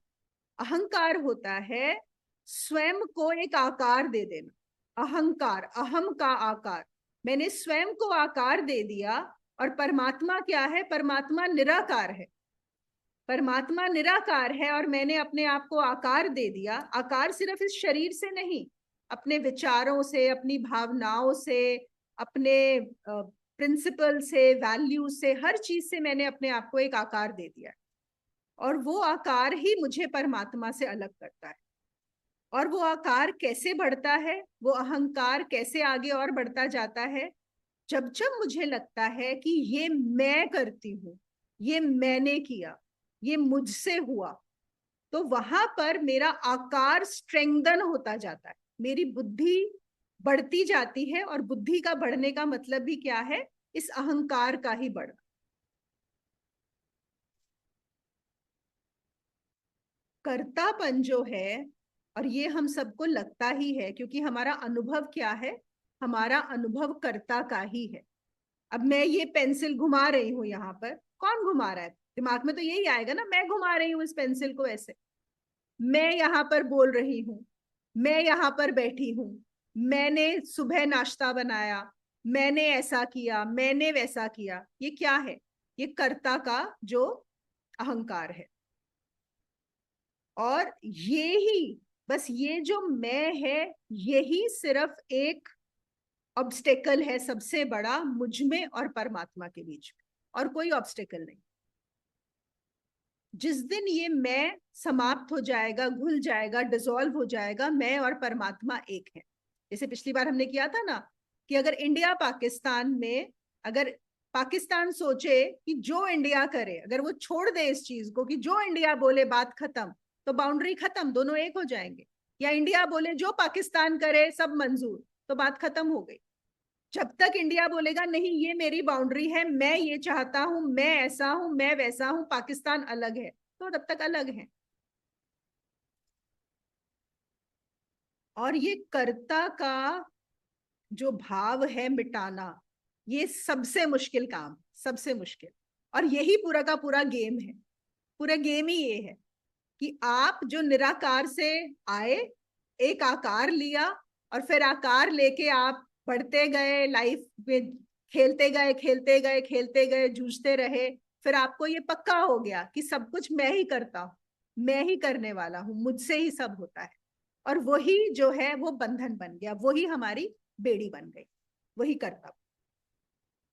अहंकार होता है स्वयं को एक आकार दे देना। अहंकार, अहम का आकार, मैंने स्वयं को आकार दे दिया। और परमात्मा क्या है? परमात्मा निराकार है। परमात्मा निराकार है और मैंने अपने आप को आकार दे दिया। आकार सिर्फ इस शरीर से नहीं, अपने विचारों से, अपनी भावनाओं से, अपने प्रिंसिपल से, वैल्यू से, हर चीज से मैंने अपने आप को एक आकार दे दिया। और वो आकार ही मुझे परमात्मा से अलग करता है। और वो आकार कैसे बढ़ता है, वो अहंकार कैसे आगे और बढ़ता जाता है? जब जब मुझे लगता है कि ये मैं करती हूं, ये मैंने किया, ये मुझसे हुआ, तो वहां पर मेरा आकार स्ट्रेंथन होता जाता है, मेरी बुद्धि बढ़ती जाती है। और बुद्धि का बढ़ने का मतलब भी क्या है? इस अहंकार का ही बढ़ना। कर्तापन जो है, और ये हम सबको लगता ही है, क्योंकि हमारा अनुभव क्या है? हमारा अनुभव कर्ता का ही है। अब मैं ये पेंसिल घुमा रही हूं, यहाँ पर कौन घुमा रहा है? दिमाग में तो यही आएगा ना, मैं घुमा रही हूँ इस पेंसिल को ऐसे। मैं यहाँ पर बोल रही हूँ, मैं यहाँ पर बैठी हूँ, मैंने सुबह नाश्ता बनाया, मैंने ऐसा किया, मैंने वैसा किया। ये क्या है? ये कर्ता का जो अहंकार है। और ये ही, बस ये जो मैं है, यही सिर्फ एक ऑब्स्टेकल है सबसे बड़ा मुझ में और परमात्मा के बीच में, और कोई ऑब्स्टेकल नहीं। जिस दिन ये मैं समाप्त हो जाएगा, घुल जाएगा, डिसॉल्व हो जाएगा, मैं और परमात्मा एक है। जैसे पिछली बार हमने किया था ना, कि अगर इंडिया पाकिस्तान में, अगर पाकिस्तान सोचे कि जो इंडिया करे, अगर वो छोड़ दे इस चीज को कि जो इंडिया बोले बात खत्म, तो बाउंड्री खत्म, दोनों एक हो जाएंगे। या इंडिया बोले जो पाकिस्तान करे सब मंजूर, तो बात खत्म हो गई। जब तक इंडिया बोलेगा नहीं ये मेरी बाउंड्री है, मैं ये चाहता हूं, मैं ऐसा हूं, मैं वैसा हूं, पाकिस्तान अलग है, तो तब तक अलग है। और ये कर्ता का जो भाव है मिटाना, ये सबसे मुश्किल काम, सबसे मुश्किल। और यही पूरा का पूरा गेम है। पूरा गेम ही ये है कि आप जो निराकार से आए, एक आकार लिया, और फिर आकार लेके आप बढ़ते गए लाइफ में, खेलते गए, खेलते गए, खेलते गए, जूझते रहे। फिर आपको ये पक्का हो गया कि सब कुछ मैं ही करता हूं, मैं ही करने वाला हूं, मुझसे ही सब होता है। और वही जो है वो बंधन बन गया, वही हमारी बेड़ी बन गई, वही कर्तव्य।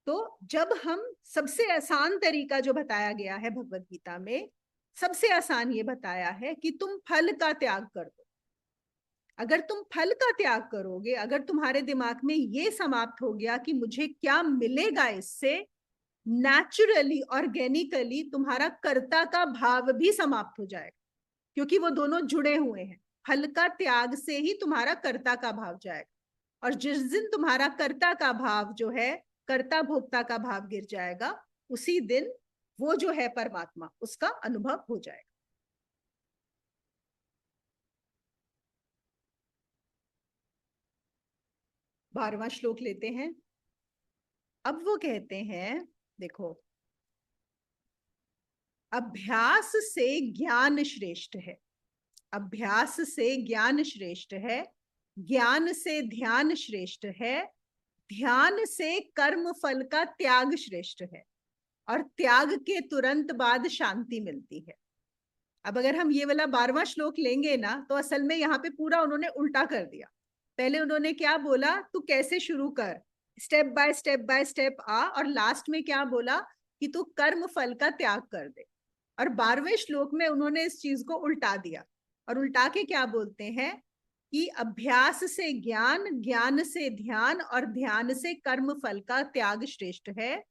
तो जब हम, सबसे आसान तरीका जो बताया गया है भगवत गीता में, सबसे आसान ये बताया है कि तुम फल का त्याग कर दो। अगर तुम फल का त्याग करोगे, अगर तुम्हारे दिमाग में ये समाप्त हो गया कि मुझे क्या मिलेगा इससे, नेचुरली, ऑर्गेनिकली तुम्हारा कर्ता का भाव भी समाप्त हो जाएगा, क्योंकि वो दोनों जुड़े हुए हैं। फल का त्याग से ही तुम्हारा कर्ता का भाव जाएगा। और जिस दिन तुम्हारा कर्ता का भाव जो है, कर्ता भोक्ता का भाव गिर जाएगा, उसी दिन वो जो है परमात्मा, उसका अनुभव हो जाएगा। 12वां श्लोक लेते हैं। अब वो कहते हैं, देखो, अभ्यास से ज्ञान श्रेष्ठ है, अभ्यास से ज्ञान श्रेष्ठ है, ज्ञान से ध्यान श्रेष्ठ है, ध्यान से कर्म फल का त्याग श्रेष्ठ है, और त्याग के तुरंत बाद शांति मिलती है। अब अगर हम ये वाला 12वां श्लोक लेंगे ना, तो असल में यहाँ पे पूरा उन्होंने उल्टा कर दिया। पहले उन्होंने क्या बोला, तू कैसे शुरू कर, स्टेप बाय स्टेप आ, और लास्ट में क्या बोला कि तू कर्म फल का त्याग कर दे। और 12वें श्लोक में उन्होंने इस चीज को उल्टा दिया, और उल्टा के क्या बोलते हैं कि अभ्यास से ज्ञान, ज्ञान से ध्यान, और ध्यान से कर्म फल का त्याग श्रेष्ठ है।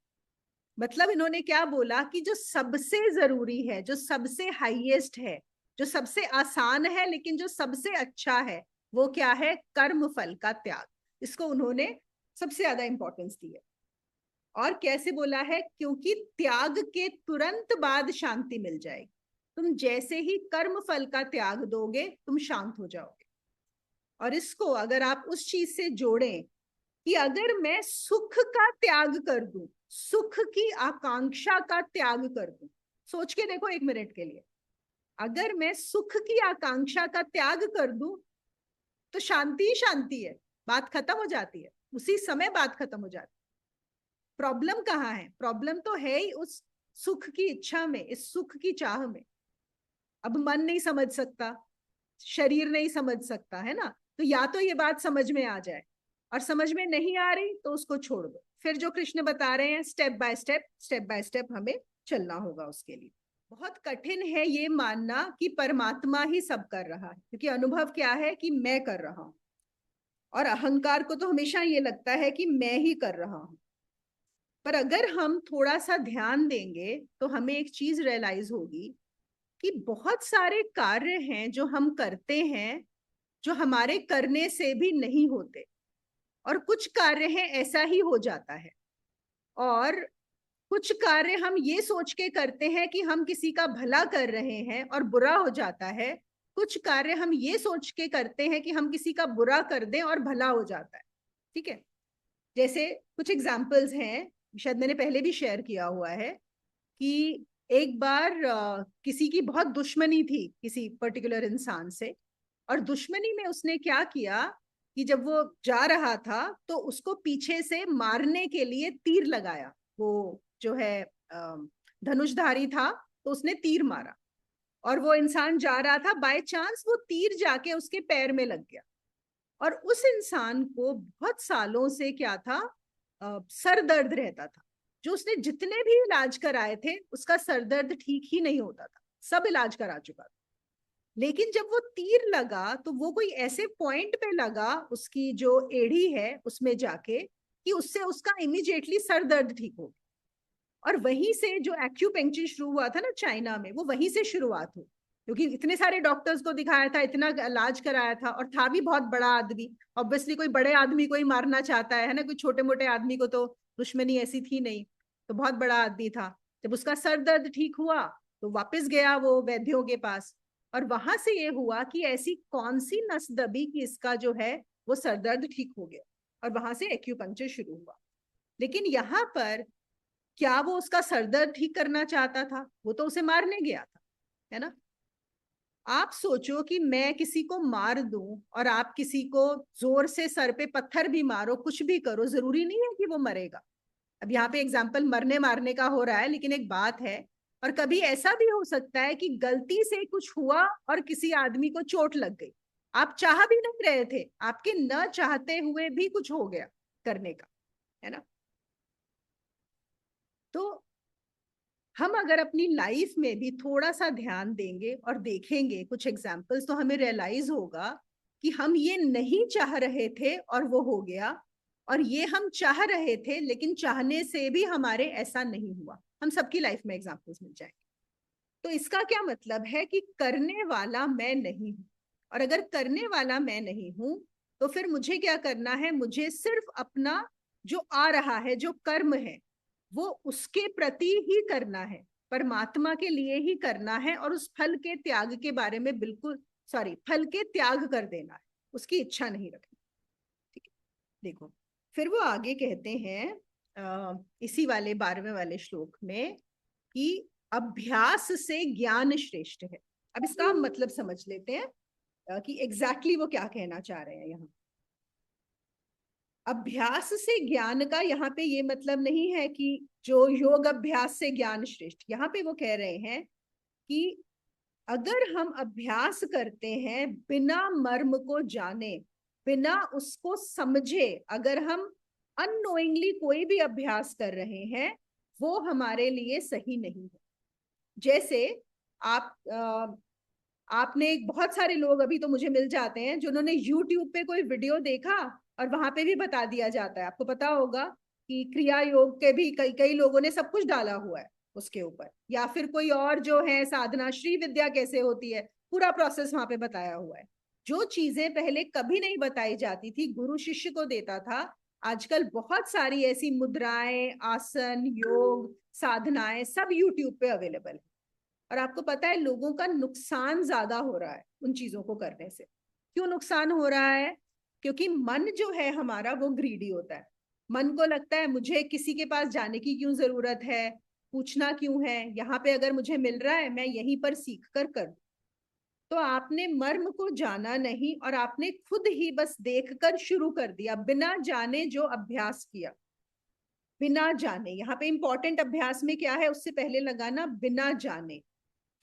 मतलब इन्होंने क्या बोला कि जो सबसे जरूरी है, जो सबसे हाईएस्ट है, जो सबसे आसान है, लेकिन जो सबसे अच्छा है, वो क्या है, कर्म फल का त्याग। इसको उन्होंने सबसे ज्यादा इंपॉर्टेंस दी है। और कैसे बोला है, क्योंकि त्याग के तुरंत बाद शांति मिल जाएगी। तुम जैसे ही कर्म फल का त्याग दोगे, तुम शांत हो जाओगे। और इसको अगर आप उस चीज से जोड़ें कि अगर मैं सुख का त्याग कर दूं, सुख की आकांक्षा का त्याग कर दूं, सोच के देखो 1 मिनट के लिए, अगर मैं सुख की आकांक्षा का त्याग कर दूं, तो शांति ही शांति है, बात खत्म हो जाती है, उसी समय बात खत्म हो जाती है। प्रॉब्लम कहाँ है, प्रॉब्लम तो है ही उस सुख की इच्छा में, इस सुख की चाह में। अब मन नहीं समझ सकता, शरीर नहीं समझ सकता, है ना। तो या तो ये बात समझ में आ जाए, और समझ में नहीं आ रही तो उसको छोड़ दो। फिर जो कृष्ण बता रहे हैं, स्टेप बाय स्टेप हमें चलना होगा उसके लिए। बहुत कठिन है ये मानना कि परमात्मा ही सब कर रहा है, क्योंकि अनुभव क्या है कि मैं कर रहा हूं, और अहंकार को तो हमेशा ये लगता है कि मैं ही कर रहा हूं। पर अगर हम थोड़ा सा ध्यान देंगे तो हमें एक चीज रियलाइज होगी कि बहुत सारे कार्य हैं जो हम करते हैं, जो हमारे करने से भी नहीं होते, और कुछ कार्य हैं ऐसा ही हो जाता है। और कुछ कार्य हम ये सोच के करते हैं कि हम किसी का भला कर रहे हैं और बुरा हो जाता है। कुछ कार्य हम ये सोच के करते हैं कि हम किसी का बुरा कर दें और भला हो जाता है। ठीक है, जैसे कुछ एग्जाम्पल्स हैं, शायद मैंने पहले भी शेयर किया हुआ है कि एक बार किसी की बहुत दुश्मनी थी किसी पर्टिकुलर इंसान से, और दुश्मनी में उसने क्या किया कि जब वो जा रहा था तो उसको पीछे से मारने के लिए तीर लगाया। वो जो है धनुषधारी था, तो उसने तीर मारा, और वो इंसान जा रहा था, बाय चांस वो तीर जाके उसके पैर में लग गया। और उस इंसान को बहुत सालों से क्या था, सर दर्द रहता था। जो उसने जितने भी इलाज कराए थे, उसका सर दर्द ठीक ही नहीं होता था, सब इलाज करा चुका था। लेकिन जब वो तीर लगा तो वो कोई ऐसे पॉइंट पे लगा, उसकी जो एड़ी है उसमें जाके, कि उससे उसका इमीडिएटली सर दर्द ठीक हो गया। और वहीं से जो एक्यूपेंक्चर शुरू हुआ था ना चाइना में, वो वहीं से शुरुआत हुई, क्योंकि इतने सारे डॉक्टर्स को दिखाया था, इतना इलाज कराया था, और था भी बहुत बड़ा आदमी। ऑब्वियसली कोई बड़े आदमी को ही मारना चाहता है ना, कोई छोटे मोटे आदमी को तो दुश्मनी ऐसी थी नहीं। तो बहुत बड़ा आदमी था। जब उसका सर दर्द ठीक हुआ तो वापस गया वो वैद्यों के पास, और वहां से ये हुआ कि ऐसी कौन सी नस दबी कि इसका जो है वो सर दर्द ठीक हो गया, और वहां से एक्यूपंक्चर शुरू हुआ। लेकिन यहाँ पर क्या वो उसका सरदर्द ठीक करना चाहता था? वो तो उसे मारने गया था, है ना। आप सोचो कि मैं किसी को मार दूं, और आप किसी को जोर से सर पे पत्थर भी मारो, कुछ भी करो, जरूरी नहीं है कि वो मरेगा। अब यहाँ पे एग्जाम्पल मरने मारने का हो रहा है, लेकिन एक बात है, और कभी ऐसा भी हो सकता है कि गलती से कुछ हुआ और किसी आदमी को चोट लग गई, आप चाह भी नहीं रहे थे, आपके न चाहते हुए भी कुछ हो गया करने का, है ना। तो हम अगर अपनी लाइफ में भी थोड़ा सा ध्यान देंगे और देखेंगे कुछ एग्जाम्पल्स, तो हमें रियलाइज होगा कि हम ये नहीं चाह रहे थे और वो हो गया, और ये हम चाह रहे थे लेकिन चाहने से भी हमारे ऐसा नहीं हुआ। हम सबकी लाइफ में एग्जाम्पल्स मिल जाएंगे। तो इसका क्या मतलब है कि करने वाला मैं नहीं हूं, और अगर करने वाला मैं नहीं हूं, तो फिर मुझे क्या करना है, मुझे सिर्फ अपना जो आ रहा है, जो कर्म है, वो उसके प्रति ही करना है, परमात्मा के लिए ही करना है, और उस फल के त्याग के बारे में बिल्कुल, सॉरी, फल के त्याग कर देना है, उसकी इच्छा नहीं रखनी। ठीक है, देखो फिर वो आगे कहते हैं इसी वाले 12वें वाले श्लोक में कि अभ्यास से ज्ञान श्रेष्ठ है। अब इसका हम मतलब समझ लेते हैं कि एग्जैक्टली वो क्या कहना चाह रहे हैं यहाँ। अभ्यास से ज्ञान का यहाँ पे ये मतलब नहीं है कि जो योग अभ्यास से ज्ञान श्रेष्ठ, यहाँ पे वो कह रहे हैं कि अगर हम अभ्यास करते हैं बिना मर्म को जाने, बिना उसको समझे, अगर हम अननोइंगली कोई भी अभ्यास कर रहे हैं, वो हमारे लिए सही नहीं है। जैसे आप आपने बहुत सारे लोग अभी तो मुझे मिल जाते हैं जिन्होंने YouTube पे कोई वीडियो देखा और वहां पे भी बता दिया जाता है। आपको पता होगा कि क्रिया योग के भी कई कई लोगों ने सब कुछ डाला हुआ है उसके ऊपर, या फिर कोई और जो है साधना श्री विद्या कैसे होती है, पूरा प्रोसेस वहां पे बताया हुआ है। जो चीजें पहले कभी नहीं बताई जाती थी, गुरु शिष्य को देता था, आजकल बहुत सारी ऐसी मुद्राएं, आसन, योग, साधनाएं सब यूट्यूब पे अवेलेबल है। और आपको पता है लोगों का नुकसान ज्यादा हो रहा है उन चीजों को करने से। क्यों नुकसान हो रहा है? क्योंकि मन जो है हमारा वो ग्रीडी होता है। मन को लगता है मुझे किसी के पास जाने की क्यों जरूरत है, पूछना क्यों है, यहाँ पे अगर मुझे मिल रहा है मैं यहीं पर सीख कर। तो आपने मर्म को जाना नहीं और आपने खुद ही बस देखकर शुरू कर दिया, बिना जाने जो अभ्यास किया। बिना जाने, यहाँ पे इंपॉर्टेंट अभ्यास में क्या है उससे पहले लगाना बिना जाने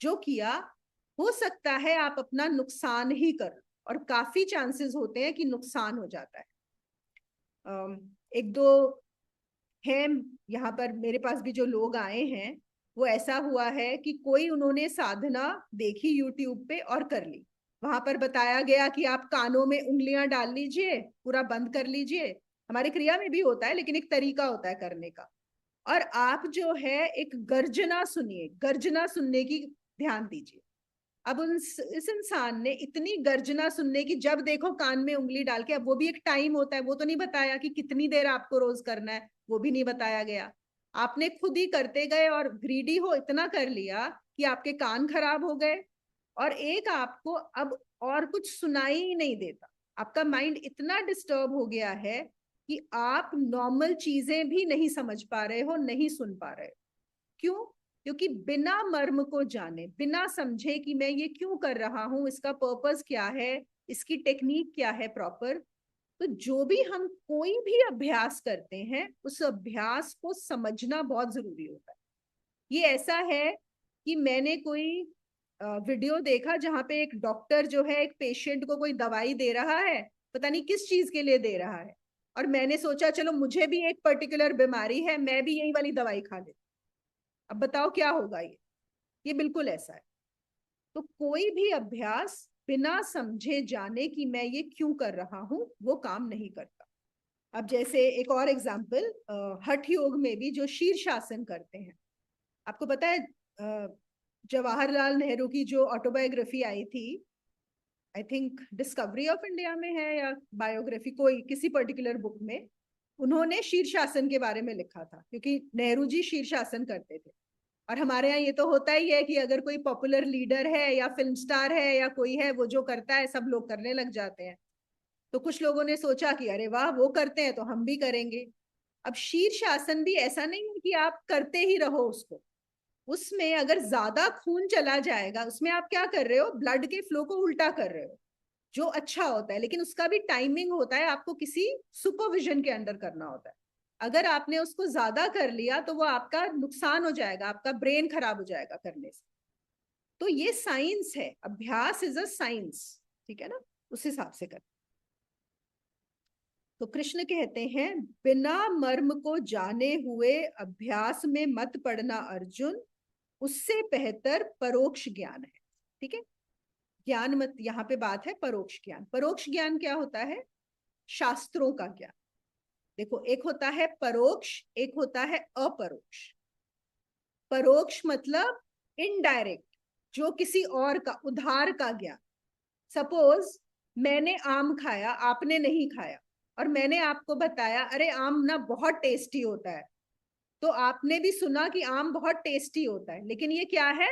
जो किया, हो सकता है आप अपना नुकसान ही कर, और काफी चांसेस होते हैं कि नुकसान हो जाता है। एक दो हैं यहाँ पर मेरे पास भी जो लोग आए हैं, वो ऐसा हुआ है कि कोई उन्होंने साधना देखी यूट्यूब पे और कर ली। वहां पर बताया गया कि आप कानों में उंगलियां डाल लीजिए, पूरा बंद कर लीजिए। हमारे क्रिया में भी होता है लेकिन एक तरीका होता है करने का। और आप जो है एक गर्जना सुनिए, गर्जना सुनने की ध्यान दीजिए। अब इस इंसान ने इतनी गर्जना सुनने की, जब देखो कान में उंगली डाल के, अब वो भी एक टाइम होता है, वो तो नहीं बताया कि कितनी देर आपको रोज करना है, वो भी नहीं बताया गया। आपने खुद ही करते गए और ग्रीडी हो इतना कर लिया कि आपके कान खराब हो गए। और एक आपको अब और कुछ सुनाई ही नहीं देता, आपका माइंड इतना डिस्टर्ब हो गया है कि आप नॉर्मल चीजें भी नहीं समझ पा रहे हो, नहीं सुन पा रहे हो। क्यों? क्योंकि बिना मर्म को जाने, बिना समझे कि मैं ये क्यों कर रहा हूं, इसका पर्पस क्या है, इसकी टेक्निक क्या है प्रॉपर। तो जो भी हम कोई भी अभ्यास करते हैं उस अभ्यास को समझना बहुत जरूरी होता है। ये ऐसा है कि मैंने कोई वीडियो देखा जहां पे एक डॉक्टर जो है एक पेशेंट को कोई दवाई दे रहा है, पता नहीं किस चीज के लिए दे रहा है, और मैंने सोचा चलो मुझे भी एक पर्टिकुलर बीमारी है, मैं भी यही वाली दवाई खा लेती। अब बताओ क्या होगा ये बिल्कुल ऐसा है। तो कोई भी अभ्यास बिना समझे जाने कि मैं ये क्यों कर रहा हूं वो काम नहीं करता। अब जैसे एक और एग्जाम्पल, हठ योग में भी जो शीर्षासन करते हैं, आपको पता है जवाहरलाल नेहरू की जो ऑटोबायोग्राफी आई थी, I think discovery of India में है या बायोग्राफी, कोई किसी पर्टिकुलर बुक में उन्होंने शीर्षासन के बारे में लिखा था, क्योंकि नेहरू जी शीर्षासन करते थे। और हमारे यहाँ ये तो होता ही है कि अगर कोई पॉपुलर लीडर है या फिल्म स्टार है या कोई है, वो जो करता है सब लोग करने लग जाते हैं। तो कुछ लोगों ने सोचा कि अरे वाह वो करते हैं तो हम भी करेंगे। अब शीर्षासन भी ऐसा नहीं है कि आप करते ही रहो उसको, उसमें अगर ज्यादा खून चला जाएगा, उसमें आप क्या कर रहे हो, ब्लड के फ्लो को उल्टा कर रहे हो, जो अच्छा होता है, लेकिन उसका भी टाइमिंग होता है, आपको किसी सुपरविजन के अंडर करना होता है। अगर आपने उसको ज्यादा कर लिया तो वो आपका नुकसान हो जाएगा, आपका ब्रेन खराब हो जाएगा करने से। तो ये साइंस है, अभ्यास इज अ साइंस, ठीक है ना, उस हिसाब से कर। तो कृष्ण कहते हैं बिना मर्म को जाने हुए अभ्यास में मत पड़ना अर्जुन, उससे बेहतर परोक्ष ज्ञान है। ठीक है, ज्ञान मत, यहाँ पे बात है परोक्ष ज्ञान। परोक्ष ज्ञान क्या होता है? शास्त्रों का ज्ञान। देखो, एक होता है परोक्ष, एक होता है अपरोक्ष। परोक्ष मतलब इनडायरेक्ट, जो किसी और का, उधार का ज्ञान। सपोज मैंने आम खाया, आपने नहीं खाया, और मैंने आपको बताया अरे आम ना बहुत टेस्टी होता है, तो आपने भी सुना कि आम बहुत टेस्टी होता है, लेकिन ये क्या है?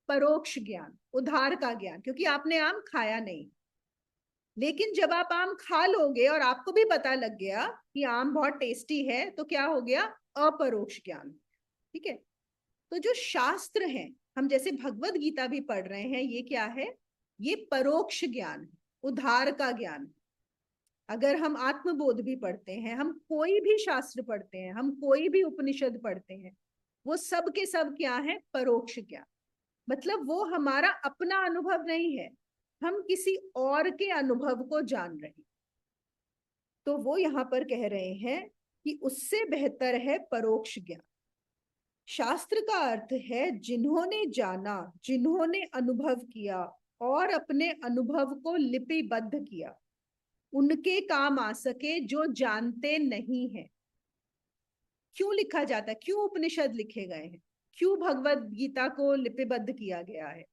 परोक्ष ज्ञान, उधार का ज्ञान, क्योंकि आपने आम खाया नहीं। लेकिन जब आप आम खा लोगे और आपको भी पता लग गया कि आम बहुत टेस्टी है, तो क्या हो गया? अपरोक्ष ज्ञान। ठीक है। तो जो शास्त्र हैं, हम जैसे भगवत गीता भी पढ़ रहे हैं, ये क्या है? ये परोक्ष ज्ञान है, उधार का ज्ञान। अगर हम आत्मबोध भी पढ़ते हैं, हम कोई भी शास्त्र पढ़ते हैं, हम कोई भी उपनिषद पढ़ते हैं, वो सब के सब क्या है? परोक्ष ज्ञान। मतलब वो हमारा अपना अनुभव नहीं है, हम किसी और के अनुभव को जान रहे हैं। तो वो यहाँ पर कह रहे हैं कि उससे बेहतर है परोक्ष ज्ञान। शास्त्र का अर्थ है जिन्होंने जाना, जिन्होंने अनुभव किया और अपने अनुभव को लिपिबद्ध किया, उनके काम आ सके जो जानते नहीं है। क्यों लिखा जाता है, क्यों उपनिषद लिखे गए हैं, क्यों भगवत गीता को लिपिबद्ध किया गया है?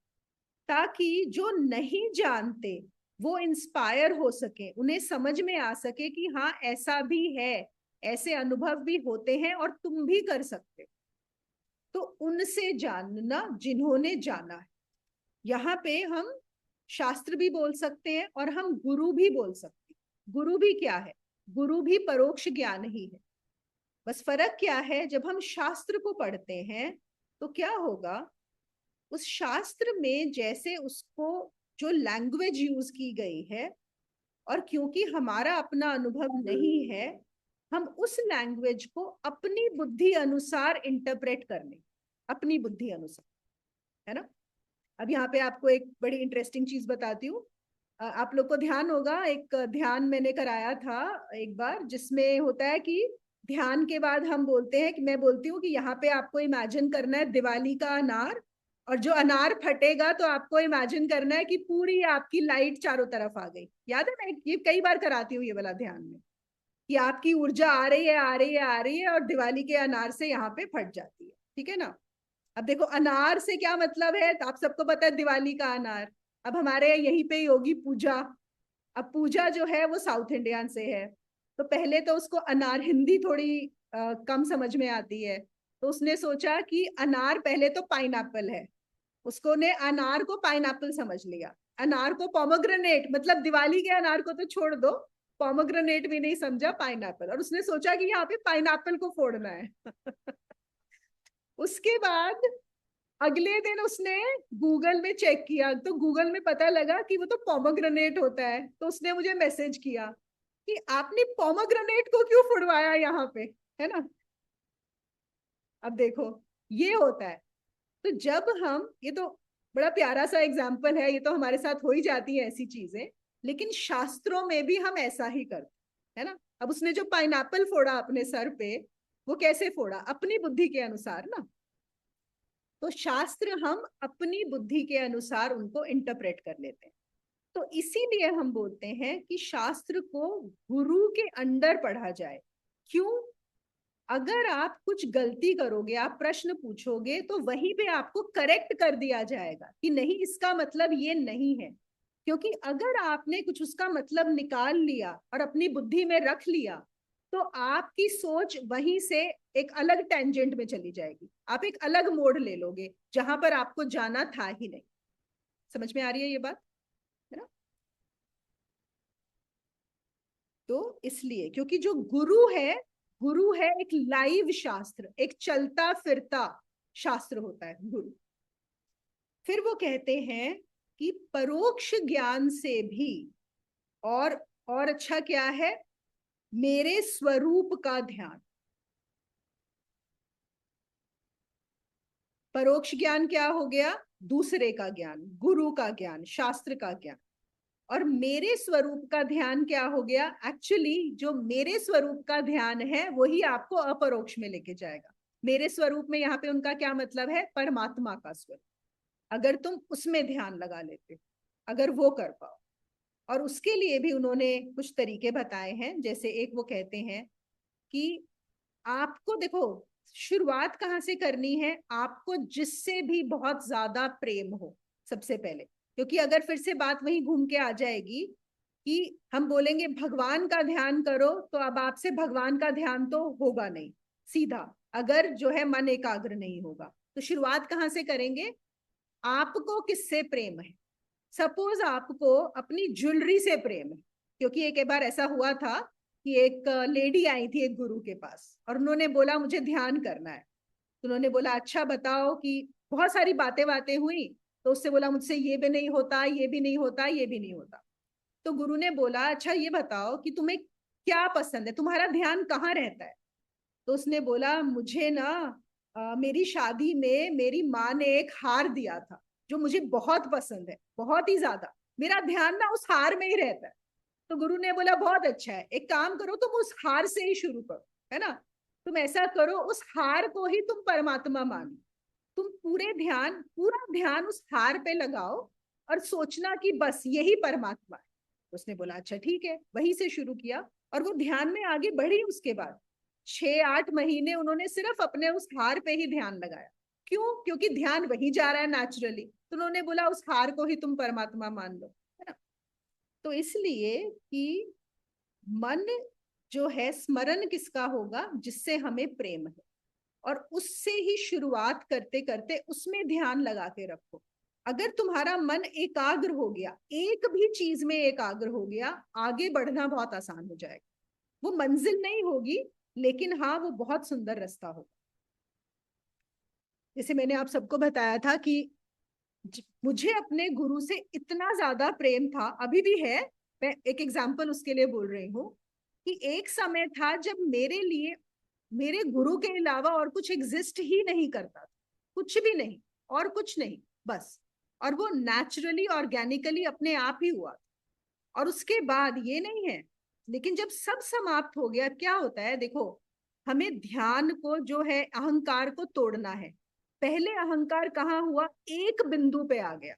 ताकि जो नहीं जानते वो इंस्पायर हो सके, उन्हें समझ में आ सके कि हाँ ऐसा भी है, ऐसे अनुभव भी होते हैं और तुम भी कर सकते। तो उनसे जानना जिन्होंने जाना है। यहाँ पे हम शास्त्र भी बोल सकते हैं और हम गुरु भी बोल सकते हैं। गुरु भी क्या है? गुरु भी परोक्ष ज्ञान ही है। बस फर्क क्या है, जब हम शास्त्र को पढ़ते हैं तो क्या होगा, उस शास्त्र में जैसे उसको जो लैंग्वेज यूज की गई है, और क्योंकि हमारा अपना अनुभव नहीं है, हम उस लैंग्वेज को अपनी बुद्धि अनुसार इंटरप्रेट करने, अपनी बुद्धि अनुसार, है ना। अब यहाँ पे आपको एक बड़ी इंटरेस्टिंग चीज बताती हूँ। आप लोग को ध्यान होगा, एक ध्यान मैंने कराया था एक बार, जिसमें होता है कि ध्यान के बाद हम बोलते हैं कि मैं बोलती हूँ कि यहाँ पे आपको इमेजिन करना है दिवाली का अनार, और जो अनार फटेगा तो आपको इमेजिन करना है कि पूरी आपकी लाइट चारों तरफ आ गई। याद है, मैं ये कई बार कराती हूँ ये वाला ध्यान में, कि आपकी ऊर्जा आ रही है, आ रही है, आ रही है, और दिवाली के अनार से यहाँ पे फट जाती है। ठीक है ना। अब देखो अनार से क्या मतलब है, तो आप सबको पता है दिवाली का अनार। अब हमारे यहीं पे होगी पूजा। अब पूजा जो है वो साउथ इंडियन से है, तो पहले तो उसको अनार, हिंदी थोड़ी कम समझ में आती है, तो उसने सोचा कि अनार पहले तो पाइनएप्पल है, उसको ने अनार को पाइनएप्पल समझ लिया। अनार को पोमोग्रेनेट, मतलब दिवाली के अनार को तो छोड़ दो, पोमोग्रेनेट भी नहीं समझा, पाइनएप्पल, और उसने सोचा कि यहाँ पे पाइनएप्पल को फोड़ना है। उसके बाद अगले दिन उसने गूगल में चेक किया, तो गूगल में पता लगा कि वो तो पोमोग्रेनेट होता है। तो उसने मुझे मैसेज किया कि आपने पोमोग्रेनेट को क्यों फुड़वाया यहाँ पे, है ना। अब देखो ये होता है। तो जब हम, ये तो बड़ा प्यारा सा एग्जाम्पल है, ये तो हमारे साथ हो ही जाती है ऐसी चीजें, लेकिन शास्त्रों में भी हम ऐसा ही करते है ना। अब उसने जो पाइनएप्पल फोड़ा अपने सर पे, वो कैसे फोड़ा? अपनी बुद्धि के अनुसार ना। तो शास्त्र हम अपनी बुद्धि के अनुसार उनको इंटरप्रेट कर लेते हैं। तो इसीलिए हम बोलते हैं कि शास्त्र को गुरु के अंडर पढ़ा जाए। क्यों? अगर आप कुछ गलती करोगे, आप प्रश्न पूछोगे, तो वहीं पे आपको करेक्ट कर दिया जाएगा कि नहीं, इसका मतलब ये नहीं है। क्योंकि अगर आपने कुछ उसका मतलब निकाल लिया और अपनी बुद्धि में रख लिया, तो आपकी सोच वहीं से एक अलग टेंजेंट में चली जाएगी, आप एक अलग मोड़ ले लोगे जहां पर आपको जाना था ही नहीं। समझ में आ रही है ये बात, है ना। तो इसलिए, क्योंकि जो गुरु है, गुरु है एक लाइव शास्त्र, एक चलता फिरता शास्त्र होता है गुरु। फिर वो कहते हैं कि परोक्ष ज्ञान से भी और अच्छा क्या है, मेरे स्वरूप का ध्यान। परोक्ष ज्ञान क्या हो गया? दूसरे का ज्ञान, गुरु का ज्ञान, शास्त्र का ज्ञान। और मेरे स्वरूप का ध्यान क्या हो गया? एक्चुअली जो मेरे स्वरूप का ध्यान है वही आपको अपरोक्ष में लेके जाएगा। मेरे स्वरूप में यहाँ पे उनका क्या मतलब है? परमात्मा का स्वरूप। अगर तुम उसमें ध्यान लगा लेते, अगर वो कर पाओ। और उसके लिए भी उन्होंने कुछ तरीके बताए हैं। जैसे एक वो कहते हैं कि आपको देखो, शुरुआत कहाँ से करनी है? आपको जिससे भी बहुत ज्यादा प्रेम हो सबसे पहले। क्योंकि अगर फिर से बात वहीं घूम के आ जाएगी कि हम बोलेंगे भगवान का ध्यान करो, तो अब आपसे भगवान का ध्यान तो होगा नहीं सीधा, अगर जो है मन एकाग्र नहीं होगा। तो शुरुआत कहाँ से करेंगे? आपको किससे प्रेम है? सपोज आपको अपनी ज्वेलरी से प्रेम है। क्योंकि एक बार ऐसा हुआ था कि एक लेडी आई थी एक गुरु के पास, और उन्होंने बोला मुझे ध्यान करना है। तो उन्होंने बोला अच्छा बताओ, कि बहुत सारी बातें बातें हुई। तो उससे बोला मुझसे ये भी नहीं होता, ये भी नहीं होता, ये भी नहीं होता। तो गुरु ने बोला अच्छा ये बताओ कि तुम्हें क्या पसंद है, तुम्हारा ध्यान कहाँ रहता है? तो उसने बोला मुझे ना मेरी शादी में मेरी माँ ने एक हार दिया था जो मुझे बहुत पसंद है, बहुत ही ज्यादा। मेरा ध्यान ना उस हार में ही रहता है। तो गुरु ने बोला बहुत अच्छा है, एक काम करो तुम उस हार से ही शुरू करो, है ना। तुम ऐसा करो, उस हार को ही तुम परमात्मा मानो। तुम पूरा ध्यान उस हार पे लगाओ और सोचना कि बस यही परमात्मा है। उसने बोला अच्छा ठीक है, वहीं से शुरू किया और वो ध्यान में आगे बढ़ी। उसके बाद 6-8 महीने उन्होंने सिर्फ अपने उस हार पे ही ध्यान लगाया। क्यों? क्योंकि ध्यान वही जा रहा है नेचुरली। तो उन्होंने बोला उस हार को ही तुम परमात्मा मान लो, है ना। तो इसलिए कि मन जो है, स्मरण किसका होगा? जिससे हमें प्रेम है। और उससे ही शुरुआत करते करते उसमें ध्यान लगा के रखो। अगर तुम्हारा मन एकाग्र हो गया, एक भी चीज में एकाग्र हो गया, आगे बढ़ना बहुत आसान हो जाएगा। वो मंजिल नहीं होगी, लेकिन हाँ वो बहुत सुंदर रास्ता होगा। जैसे मैंने आप सबको बताया था कि मुझे अपने गुरु से इतना ज्यादा प्रेम था, अभी भी है। मैं एक एग्जाम्पल उसके लिए बोल रही हूँ कि एक समय था जब मेरे लिए मेरे गुरु के अलावा और कुछ एग्जिस्ट ही नहीं करता था। कुछ भी नहीं, और कुछ नहीं, बस। और वो नेचुरली ऑर्गेनिकली अपने आप ही हुआ। और उसके बाद ये नहीं है, लेकिन जब सब समाप्त हो गया, क्या होता है देखो, हमें ध्यान को जो है, अहंकार को तोड़ना है। पहले अहंकार कहाँ हुआ? एक बिंदु पे आ गया।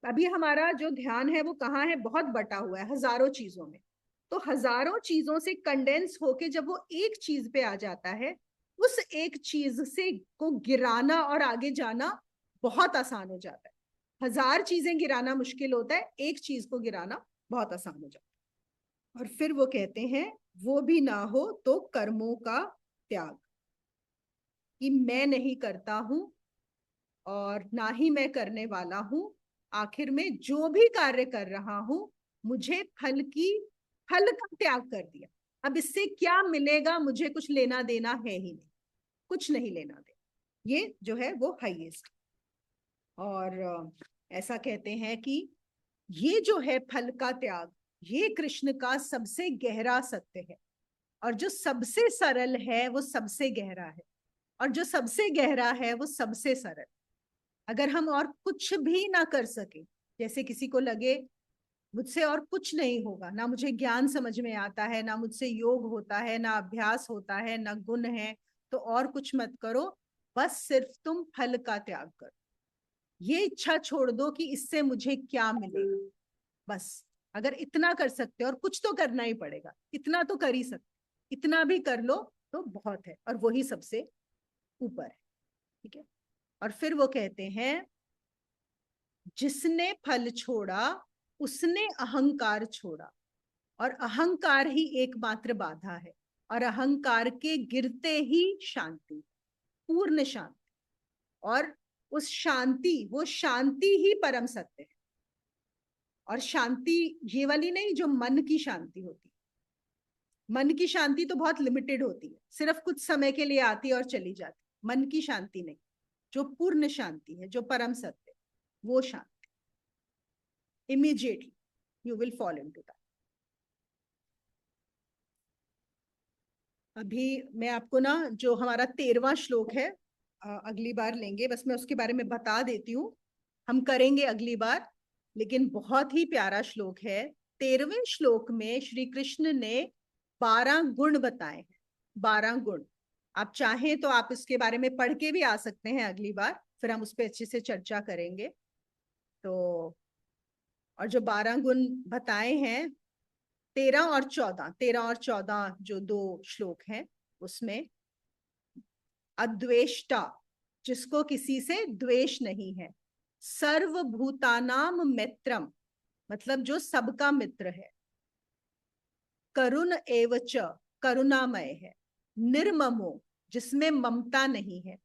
अभी हमारा जो ध्यान है वो कहाँ है? बहुत बटा हुआ है हजारों चीजों में। तो हजारों चीजों से कंडेंस होके जब वो एक चीज पे आ जाता है, उस एक चीज से को गिराना और आगे जाना बहुत आसान हो जाता है। हजार चीजें गिराना मुश्किल होता है, एक चीज को गिराना बहुत आसान हो जाता है। और फिर वो कहते हैं, वो भी ना हो तो कर्मों का त्याग। कि मैं नहीं करता हूं और ना ही मैं करने वाला हूं। आखिर में जो भी कार्य कर रहा हूं, मुझे फल का त्याग कर दिया। अब इससे क्या मिलेगा? मुझे कुछ लेना देना है ही नहीं, कुछ नहीं लेना देना। ये जो है वो हाईएस्ट। और ऐसा कहते हैं कि ये जो है फल का त्याग, ये कृष्ण का सबसे गहरा सत्य है। और जो सबसे सरल है वो सबसे गहरा है, और जो सबसे गहरा है वो सबसे सरल। अगर हम और कुछ भी ना कर सके, जैसे किसी को लगे मुझसे और कुछ नहीं होगा, ना मुझे ज्ञान समझ में आता है, ना मुझसे योग होता है, ना अभ्यास होता है, ना गुण है, तो और कुछ मत करो। बस सिर्फ तुम फल का त्याग करो। ये इच्छा छोड़ दो कि इससे मुझे क्या मिलेगा। बस अगर इतना कर सकते हो, और कुछ तो करना ही पड़ेगा, इतना तो कर ही सकते, इतना भी कर लो तो बहुत है, और वही सबसे ऊपर है। ठीक है। और फिर वो कहते हैं, जिसने फल छोड़ा उसने अहंकार छोड़ा। और अहंकार ही एकमात्र बाधा है। और अहंकार के गिरते ही शांति, पूर्ण शांति। और उस शांति, वो शांति ही परम सत्य है। और शांति ये वाली नहीं जो मन की शांति होती। मन की शांति तो बहुत लिमिटेड होती है, सिर्फ कुछ समय के लिए आती है और चली जाती। मन की शांति नहीं, जो पूर्ण शांति है, जो परम सत्य, वो शांति immediately you will fall into that. अभी मैं आपको ना जो हमारा 13वां श्लोक है, अगली बार लेंगे। बस मैं उसके बारे में बता देती हूँ, हम करेंगे अगली बार। लेकिन बहुत ही प्यारा श्लोक है। 13वें श्लोक में श्री कृष्ण ने 12 गुण बताए हैं। 12 गुण। आप चाहें तो आप इसके बारे में पढ़ के भी आ सकते हैं अगली बार, फिर हम उस पर अच्छे से चर्चा करेंगे। तो और जो 12 गुण बताए हैं, 13 और 14 जो दो श्लोक हैं, उसमें अद्वेष्टा, जिसको किसी से द्वेष नहीं है। सर्वभूतानाम मित्रम, मतलब जो सबका मित्र है। करुण एवच, करुणामय है। निर्ममो, जिसमें ममता नहीं है।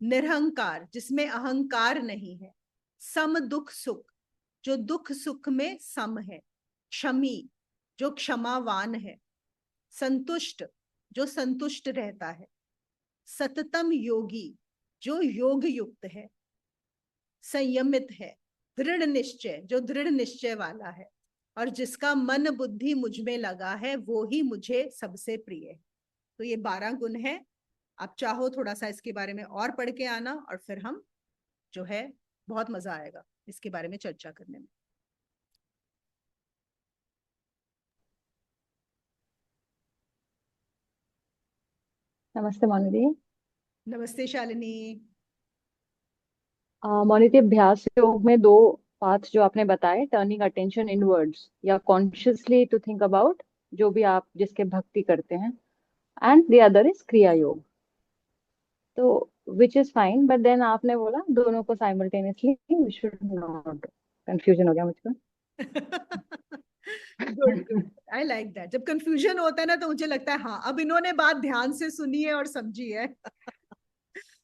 निरहंकार, जिसमें अहंकार नहीं है। सम दुख सुख, जो दुख सुख में सम है। क्षमी, जो क्षमावान है। संतुष्ट, जो संतुष्ट रहता है। सततम योगी, जो योग युक्त है। संयमित है। दृढ़ निश्चय, जो दृढ़ निश्चय वाला है। और जिसका मन बुद्धि मुझ में लगा है, वो ही मुझे सबसे प्रिय है। तो ये 12 गुण है। आप चाहो थोड़ा सा इसके बारे में और पढ़ के आना, और फिर हम जो है बहुत मजा आएगा इसके बारे में चर्चा करने में। नमस्ते मोनिदी। नमस्ते शालिनी। मोनिदी, अभ्यास योग में दो पाथ जो आपने बताए, टर्निंग अटेंशन इनवर्ड्स या कॉन्शियसली टू थिंक अबाउट, जो भी आप जिसके भक्ति करते हैं, and the other is Kriya Yoga. तो which is fine, but then आपने बोला दोनों को simultaneously we should not. Confusion हो गया मुझको। Good good, I like that. जब कंफ्यूजन होता है ना तो मुझे लगता है हाँ अब इन्होंने बात ध्यान से सुनी है और समझी है।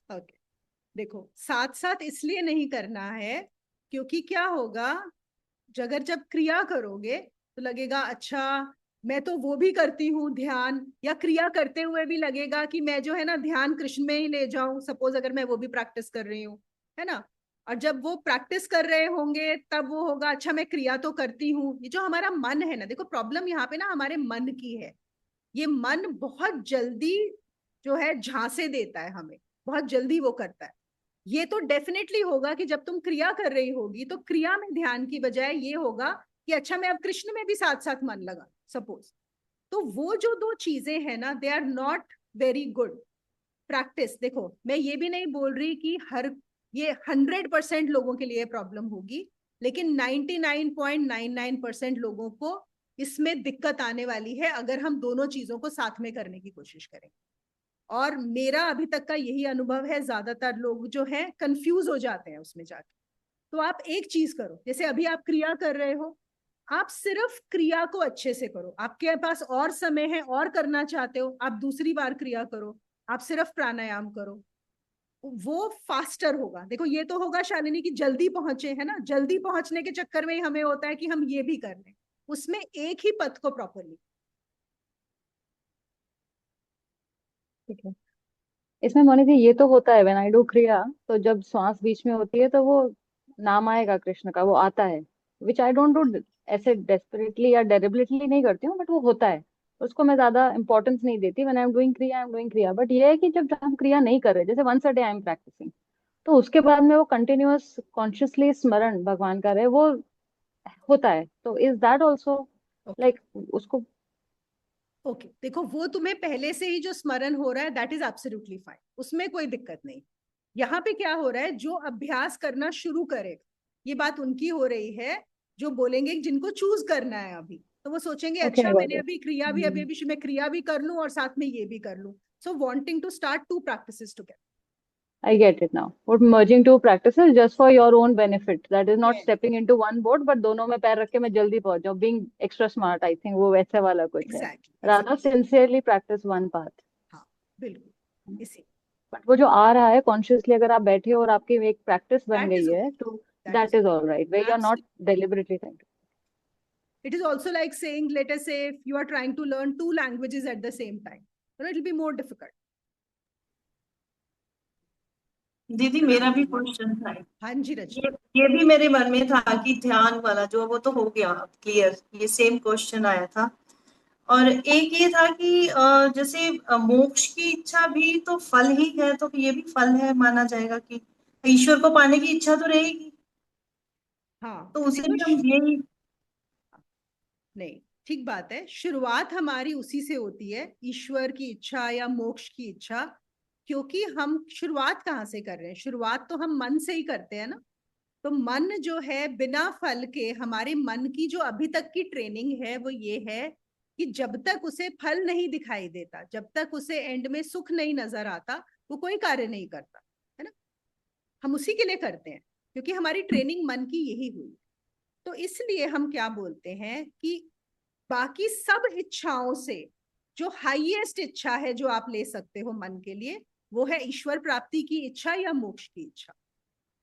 ओके, देखो साथ साथ इसलिए नहीं करना है क्योंकि क्या होगा, अगर जब क्रिया करोगे तो लगेगा अच्छा मैं तो वो भी करती हूँ ध्यान, या क्रिया करते हुए भी लगेगा कि मैं जो है ना ध्यान कृष्ण में ही ले जाऊं, सपोज अगर मैं वो भी प्रैक्टिस कर रही हूँ, है ना। और जब वो प्रैक्टिस कर रहे होंगे तब वो होगा अच्छा मैं क्रिया तो करती हूँ। ये जो हमारा मन है ना, देखो प्रॉब्लम यहाँ पे ना हमारे मन की है। ये मन बहुत जल्दी जो है झांसे देता है हमें, बहुत जल्दी वो करता है। ये तो डेफिनेटली होगा कि जब तुम क्रिया कर रही होगी तो क्रिया में ध्यान की बजाय ये होगा कि अच्छा मैं अब कृष्ण में भी साथ साथ मन लगा सपोज। तो वो जो दो चीजें हैं ना, they are not very good practice. देखो मैं ये भी नहीं बोल रही कि हर ये 100% लोगों के लिए प्रॉब्लम होगी, लेकिन 99.99% लोगों को इसमें दिक्कत आने वाली है अगर हम दोनों चीजों को साथ में करने की कोशिश करें। और मेरा अभी तक का यही अनुभव है, ज्यादातर लोग जो है कंफ्यूज हो जाते हैं उसमें जाके। तो आप एक चीज करो, जैसे अभी आप क्रिया कर रहे हो, आप सिर्फ क्रिया को अच्छे से करो। आपके पास और समय है और करना चाहते हो, आप दूसरी बार क्रिया करो, आप सिर्फ प्राणायाम करो, वो फास्टर होगा। देखो ये तो होगा शालिनी कि जल्दी पहुंचे, है ना, जल्दी पहुंचने के चक्कर में ही हमें होता है कि हम ये भी कर लें, उसमें एक ही पथ को प्रॉपरली। ठीक है। इसमें मोनिदी ये तो होता है, व्हेन आई डू क्रिया, तो जब श्वास बीच में होती है तो वो नाम आएगा कृष्ण का, वो आता है, विच आई डोंट डू ऐसे डेस्परेटली या डेलिबरेटली नहीं करती हूँ, बट वो होता है। उसको मैं ज्यादा इंपॉर्टेंस नहीं देती। व्हेन आई एम डूइंग क्रिया, आई एम डूइंग क्रिया। बट ये है कि जब हम क्रिया नहीं कर रहे, जैसे once a day I am practising, तो उसके बाद में वो कंटिन्यूअस कॉन्शियसली स्मरण भगवान का रहे, वो होता है। तो is that also okay like उसको? ओके, देखो वो तुम्हें पहले से ही जो स्मरण हो रहा है दैट इज एब्सोल्युटली फाइन, उसमें कोई दिक्कत नहीं। यहाँ पे क्या हो रहा है, जो अभ्यास करना शुरू करेगा, ये बात उनकी हो रही है जो बोलेंगे जिनको चूज करना है अभी, तो वो सोचेंगे ओके, अच्छा आई गॉट मैंने इट। अभी क्रिया भी अभी मैं क्रिया भी कर लूं और साथ में ये भी कर लूं। So wanting to start to practices together. I get it now. What merging two practices just for your own benefit. That is not yes, stepping into one boat, but दोनों में पैर रख के मैं जल्दी पहुंच जाऊँ. Being extra smart, I think वो वैसे वाला कुछ है. Exactly Rather exactly. sincerely practice one path. हाँ बिल्कुल, इसी, बट वो जो आ रहा है कॉन्शियसली, अगर आप बैठे हो और आपकी एक प्रैक्टिस बन दैट इज गई है, ओके, तो that that is is all right, way you are not okay. deliberately trying to. It is also like saying, let us say, if you are trying to learn two languages at the same time, it will be more difficult. दीदी है ना। मेरा भी क्वेश्चन था। हाँ जी ये रजनी। ये भी मेरे मन में था कि ध्यान वाला जो वो तो हो गया क्लियर, ये सेम क्वेश्चन आया था। और एक ये था कि जैसे मोक्ष की इच्छा भी तो फल ही है, तो ये भी फल है माना जाएगा कि ईश्वर को पाने की इच्छा तो रहेगी, हाँ तो उसे देखो भी हम यही। नहीं, ठीक बात है, शुरुआत हमारी उसी से होती है, ईश्वर की इच्छा या मोक्ष की इच्छा। क्योंकि हम शुरुआत कहाँ से कर रहे हैं, शुरुआत तो हम मन से ही करते हैं ना। तो मन जो है बिना फल के, हमारे मन की जो अभी तक की ट्रेनिंग है वो ये है कि जब तक उसे फल नहीं दिखाई देता, जब तक उसे एंड में सुख नहीं नजर आता, वो कोई कार्य नहीं करता, है ना। हम उसी के लिए करते हैं क्योंकि हमारी ट्रेनिंग मन की यही हुई। तो इसलिए हम क्या बोलते हैं कि बाकी सब इच्छाओं से जो हाईएस्ट इच्छा है जो आप ले सकते हो मन के लिए, वो है ईश्वर प्राप्ति की इच्छा या मोक्ष की इच्छा।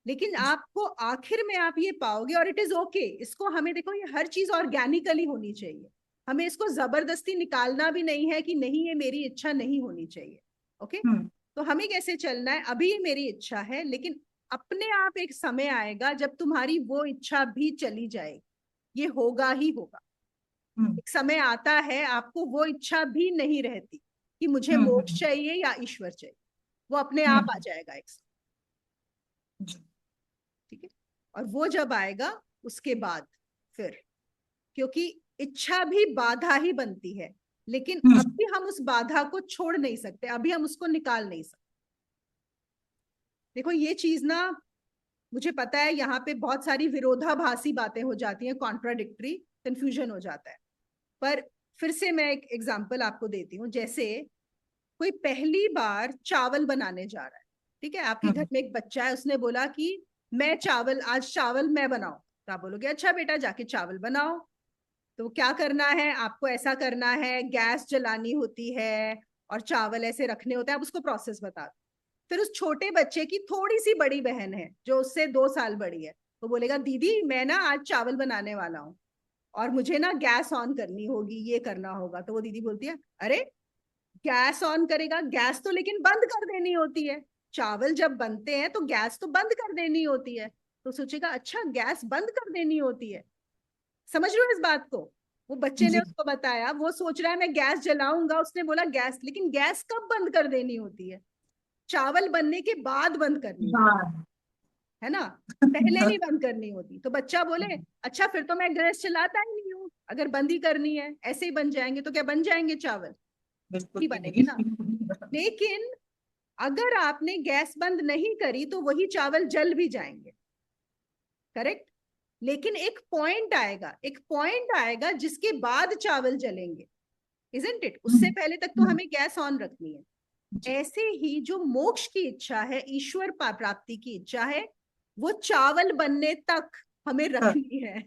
लेकिन आपको आखिर में आप ये पाओगे, और इट इज ओके, इसको हमें देखो ये हर चीज ऑर्गेनिकली होनी चाहिए। हमें इसको जबरदस्ती निकालना भी नहीं है कि नहीं ये मेरी इच्छा नहीं होनी चाहिए। ओके, तो हमें कैसे चलना है, अभी ये मेरी इच्छा है, लेकिन अपने आप एक समय आएगा जब तुम्हारी वो इच्छा भी चली जाएगी। ये होगा ही होगा। एक समय आता है आपको वो इच्छा भी नहीं रहती, कि मुझे मोक्ष चाहिए या ईश्वर चाहिए, वो अपने आप आ जाएगा एक साथ। ठीक है, और वो जब आएगा उसके बाद फिर, क्योंकि इच्छा भी बाधा ही बनती है, लेकिन अभी हम उस बाधा को छोड़ नहीं सकते, अभी हम उसको निकाल नहीं सकते। देखो ये चीज ना, मुझे पता है यहाँ पे बहुत सारी विरोधाभासी बातें हो जाती हैं, कॉन्ट्राडिक्टरी, कंफ्यूजन हो जाता है, पर फिर से मैं एक एग्जांपल आपको देती हूँ। जैसे कोई पहली बार चावल बनाने जा रहा है, ठीक है, आपके घर में एक बच्चा है, उसने बोला कि मैं चावल, आज चावल मैं बनाऊं, तो आप बोलोगे अच्छा बेटा जाके चावल बनाओ। तो क्या करना है आपको, ऐसा करना है, गैस जलानी होती है और चावल ऐसे रखने होते हैं, आप उसको प्रोसेस बता दो। फिर उस छोटे बच्चे की थोड़ी सी बड़ी बहन है जो उससे 2 साल बड़ी है, तो बोलेगा दीदी मैं ना आज चावल बनाने वाला हूँ और मुझे ना गैस ऑन करनी होगी, ये करना होगा। तो वो दीदी बोलती है अरे गैस ऑन करेगा, गैस तो लेकिन बंद कर देनी होती है, चावल जब बनते हैं तो गैस तो बंद कर देनी होती है। तो सोचेगा अच्छा गैस बंद कर देनी होती है, समझ रहे हो इस बात को। वो बच्चे ने जी। उसको बताया, वो सोच रहा है मैं गैस जलाऊंगा, उसने बोला गैस, लेकिन गैस कब बंद कर देनी होती है, चावल बनने के बाद बंद करनी होती हाँ। है ना, पहले नहीं बंद करनी होती। तो बच्चा बोले अच्छा फिर तो मैं गैस चलाता ही नहीं हूँ, अगर बंद ही करनी है, ऐसे ही बन जाएंगे तो क्या बन जाएंगे चावल, बिल्कुल नहीं भी बनेंगे ना। नहीं। लेकिन अगर आपने गैस बंद नहीं करी तो वही चावल जल भी जाएंगे, करेक्ट। लेकिन एक पॉइंट आएगा, एक पॉइंट आएगा जिसके बाद चावल जलेंगे, इजंट इट, उससे पहले तक तो हमें गैस ऑन रखनी है। जी। ऐसे ही जो मोक्ष की इच्छा है, ईश्वर प्राप्ति की इच्छा है, वो चावल बनने तक हमें हाँ। रखनी है।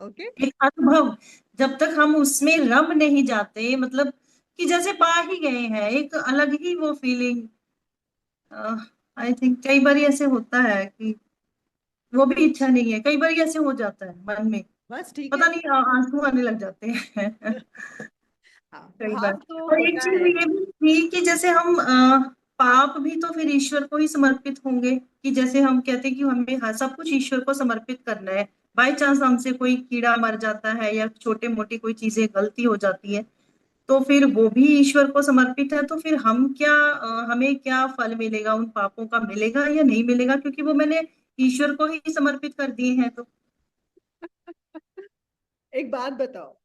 ओके। एक अनुभव, जब तक हम उसमें रम नहीं जाते, मतलब कि जैसे पा ही गए हैं, एक अलग ही वो फीलिंग। आई थिंक कई बार ऐसे होता है कि वो भी इच्छा नहीं है, कई बार ऐसे हो जाता है मन में, बस ठीक पता है। नहीं आंसू आने लग जाते हैं। हाँ कई बार। भाव तो और एक होता चीज है। ये भी थी कि जैसे हम पाप भी तो फिर ईश्वर को ही समर्पित होंगे, कि जैसे हम कहते हैं कि हमें हाँ सब कुछ ईश्वर को समर्पित करना है, बाई चांस हमसे कोई कीड़ा मर जाता है या छोटे मोटी कोई चीजें गलती हो जाती है, तो फिर वो भी ईश्वर को समर्पित है, तो फिर हम क्या हमें क्या फल मिलेगा उन पापों का, मिलेगा या नहीं मिलेगा, क्योंकि वो मैंने ईश्वर को ही समर्पित कर दिए हैं तो। एक बात बताओ,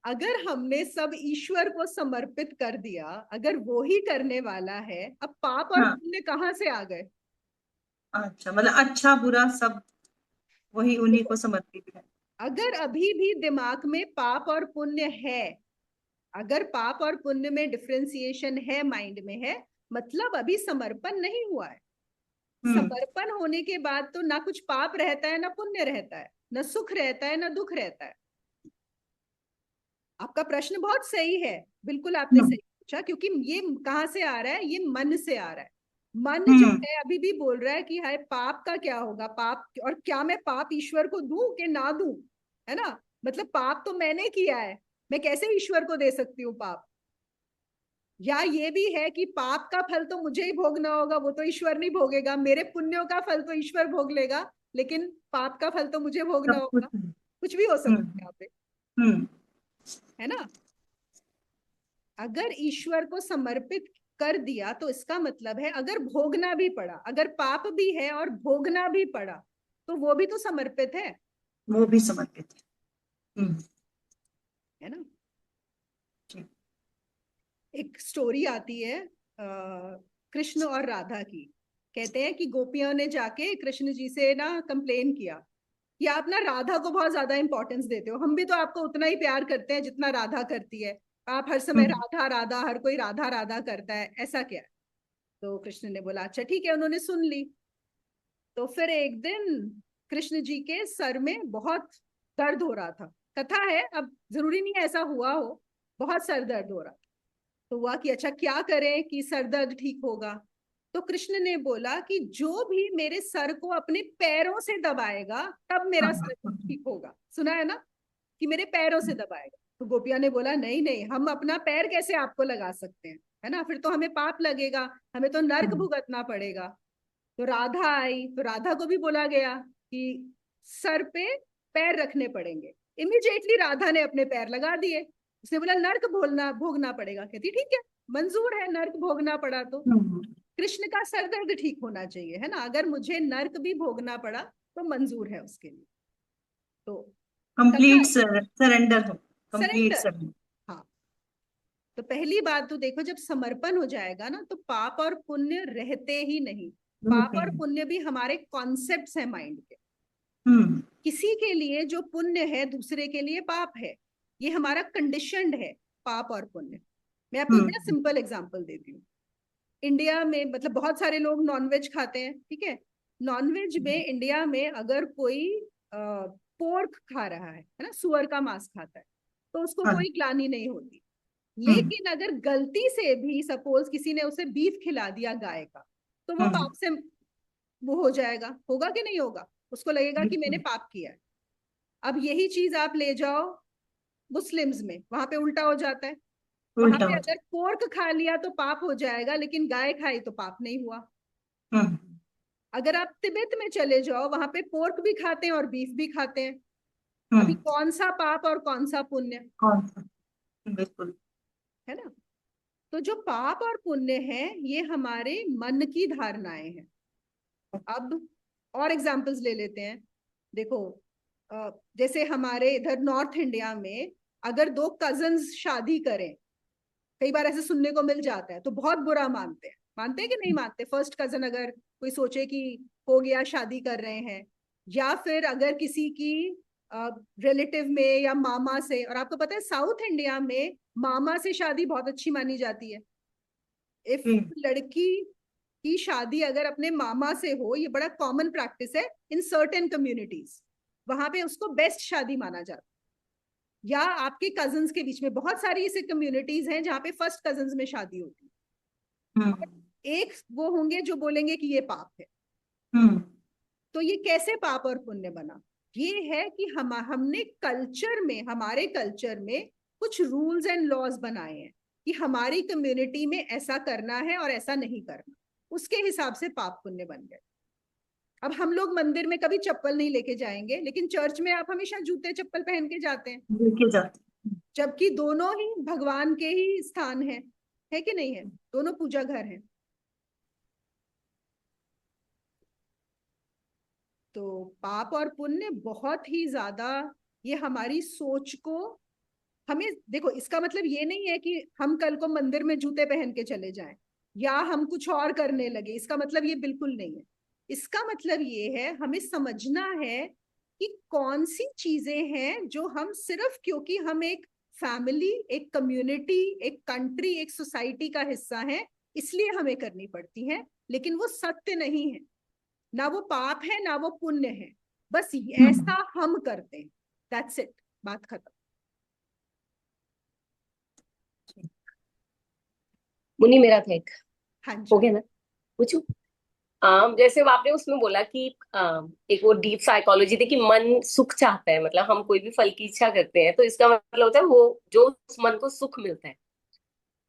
अगर हमने सब ईश्वर को समर्पित कर दिया, अगर वो ही करने वाला है, अब पाप और हाँ। पुण्य कहाँ से आ गए। अच्छा, मतलब अच्छा बुरा सब वही उन्हीं को समर्पित है। अगर अभी भी दिमाग में पाप और पुण्य है, अगर पाप और पुण्य में डिफरेंशिएशन है, माइंड में है, मतलब अभी समर्पण नहीं हुआ है। हम्म। समर्पण होने के बाद तो ना कुछ पाप रहता है ना पुण्य रहता है, ना सुख रहता है ना दुख रहता है। आपका प्रश्न बहुत सही है, बिल्कुल आपने हम्म। सही पूछा, क्योंकि ये कहाँ से आ रहा है, ये मन से आ रहा है। मन जो हम्म। है अभी भी बोल रहा है कि हाय पाप का क्या होगा, पाप और क्या मैं पाप ईश्वर को दूं कि ना दूं, है ना। मतलब पाप तो मैंने किया है, मैं कैसे ईश्वर को दे सकती हूँ पाप। या ये भी है कि पाप का फल तो मुझे ही भोगना होगा, वो तो ईश्वर नहीं भोगेगा, मेरे पुण्यों का फल तो ईश्वर भोग लेगा, लेकिन पाप का फल तो मुझे भोगना सब कुछ। होगा। कुछ भी हो सकता है हम्म। यहाँ पे, हम्म। है ना। अगर ईश्वर को समर्पित कर दिया तो इसका मतलब है अगर भोगना भी पड़ा, अगर पाप भी है और भोगना भी पड़ा, तो वो भी तो समर्पित वो भी समर्पित है। है ना। ठीक। एक स्टोरी आती है कृष्ण और राधा की। कहते हैं कि गोपियों ने जाके कृष्ण जी से ना कंप्लेन किया कि आप ना राधा को बहुत ज्यादा इंपॉर्टेंस देते हो, हम भी तो आपको उतना ही प्यार करते हैं जितना राधा करती है, आप हर समय हम्म। राधा राधा, हर कोई राधा राधा करता है, ऐसा क्या है। तो कृष्ण ने बोला अच्छा ठीक है, उन्होंने सुन ली। तो फिर एक दिन कृष्ण जी के सर में बहुत दर्द हो रहा था, कथा है, अब जरूरी नहीं है ऐसा हुआ हो, बहुत सर दर्द हो रहा। तो हुआ कि अच्छा क्या करें कि सर दर्द ठीक होगा। तो कृष्ण ने बोला कि जो भी मेरे सर को अपने पैरों से दबाएगा तब मेरा सर ठीक होगा, सुना है ना, कि मेरे पैरों से दबाएगा। तो गोपिया ने बोला नहीं नहीं, हम अपना पैर कैसे आपको लगा सकते हैं, है ना, फिर तो हमें पाप लगेगा, हमें तो नर्क भुगतना पड़ेगा। तो राधा आई, तो राधा को भी बोला गया कि सर पे पैर रखने पड़ेंगे। इमीडिएटली राधा ने अपने पैर लगा दिए। उसने बोला नर्क भोगना पड़ेगा। कहती ठीक है, मंजूर है, नर्क भोगना पड़ा तो कृष्ण का सर दर्द ठीक होना चाहिए, है ना, अगर मुझे नर्क भी भोगना पड़ा तो मंजूर है उसके लिए। तो कंप्लीट कथा, सरेंडर हो, कंप्लीट सरेंडर। सरेंडर। हाँ, तो पहली बात तो देखो, जब समर्पण हो जाएगा ना तो पाप और पुण्य रहते ही नहीं। पाप और पुण्य भी हमारे कॉन्सेप्ट्स हैं माइंड के। किसी के लिए जो पुण्य है दूसरे के लिए पाप है, ये हमारा कंडीशनड है, पाप और पुण्य। मैं आपको एक बड़ा सिंपल एग्जांपल देती हूँ। इंडिया में मतलब बहुत सारे लोग नॉनवेज खाते हैं, ठीक है। नॉनवेज में इंडिया में अगर कोई पोर्क खा रहा है ना, सुअर का मांस खाता है, तो उसको कोई ग्लानि नहीं होती। लेकिन अगर गलती से भी सपोज किसी ने उसे बीफ खिला दिया गाय का, तो वो पाप से वो हो जाएगा, होगा कि नहीं होगा, उसको लगेगा कि मैंने पाप किया है। अब यही चीज आप ले जाओ मुस्लिम्स में, वहां पे उल्टा हो जाता है। वहां उल्टा पे हो अगर पोर्क खा लिया तो पाप हो जाएगा, लेकिन गाय खाई तो पाप नहीं हुआ। जाए। अगर आप तिब्बत में चले जाओ, वहां पे पोर्क भी खाते हैं और बीफ भी खाते हैं। अभी कौन सा पाप और कौन सा पुण्य, कौन सा, बिल्कुल। है ना। तो जो पाप और पुण्य है ये हमारे मन की धारणाएं हैं। अब और एग्जांपल्स ले लेते हैं। देखो जैसे हमारे इधर नॉर्थ इंडिया में अगर दो कजन्स शादी करें, कई बार ऐसे सुनने को मिल जाता है, तो बहुत बुरा मानते हैं। मानते हैं कि नहीं मानते? फर्स्ट कजन अगर कोई सोचे कि हो गया, शादी कर रहे हैं, या फिर अगर किसी की रिलेटिव में या मामा से, और आपको पता है साउथ इंडिया में मामा से शादी बहुत अच्छी मानी जाती है। इफ लड़की की शादी अगर अपने मामा से हो, ये बड़ा कॉमन प्रैक्टिस है इन सर्टेन कम्युनिटीज, वहां पे उसको बेस्ट शादी माना जाता है। या आपके कजन्स के बीच में बहुत सारी ऐसे कम्युनिटीज हैं जहाँ पे फर्स्ट कजन्स में शादी होती है, एक वो होंगे जो बोलेंगे कि ये पाप है। तो ये कैसे पाप और पुण्य बना? ये है कि हमने कल्चर में, हमारे कल्चर में कुछ रूल्स एंड लॉज बनाए हैं कि हमारी कम्युनिटी में ऐसा करना है और ऐसा नहीं करना, उसके हिसाब से पाप पुण्य बन गए। अब हम लोग मंदिर में कभी चप्पल नहीं लेके जाएंगे, लेकिन चर्च में आप हमेशा जूते चप्पल पहन के जाते हैं, लेके जाते, जबकि दोनों ही भगवान के ही स्थान है कि नहीं है, दोनों पूजा घर हैं। तो पाप और पुण्य बहुत ही ज्यादा, ये हमारी सोच को, हमें देखो, इसका मतलब ये नहीं है कि हम कल को मंदिर में जूते पहन के चले जाएं या हम कुछ और करने लगे, इसका मतलब ये बिल्कुल नहीं है। इसका मतलब ये है, हमें समझना है कि कौन सी चीजें हैं जो हम सिर्फ क्योंकि हम एक फैमिली, एक कम्युनिटी, एक कंट्री, एक सोसाइटी का हिस्सा है, इसलिए हमें करनी पड़ती हैं, लेकिन वो सत्य नहीं है। ना वो पाप है ना वो पुण्य है, बस ऐसा हम करते हैं, दैट्स इट, बात खत्म। मुनि मेरा था एक, हाँ हो जी। गया ना, पूछू। जैसे वो आपने उसमें बोला कि एक वो डीप साइकोलॉजी थी कि मन सुख चाहता है, मतलब हम कोई भी फल की इच्छा करते हैं तो इसका मतलब होता है वो जो उस मन को सुख मिलता है।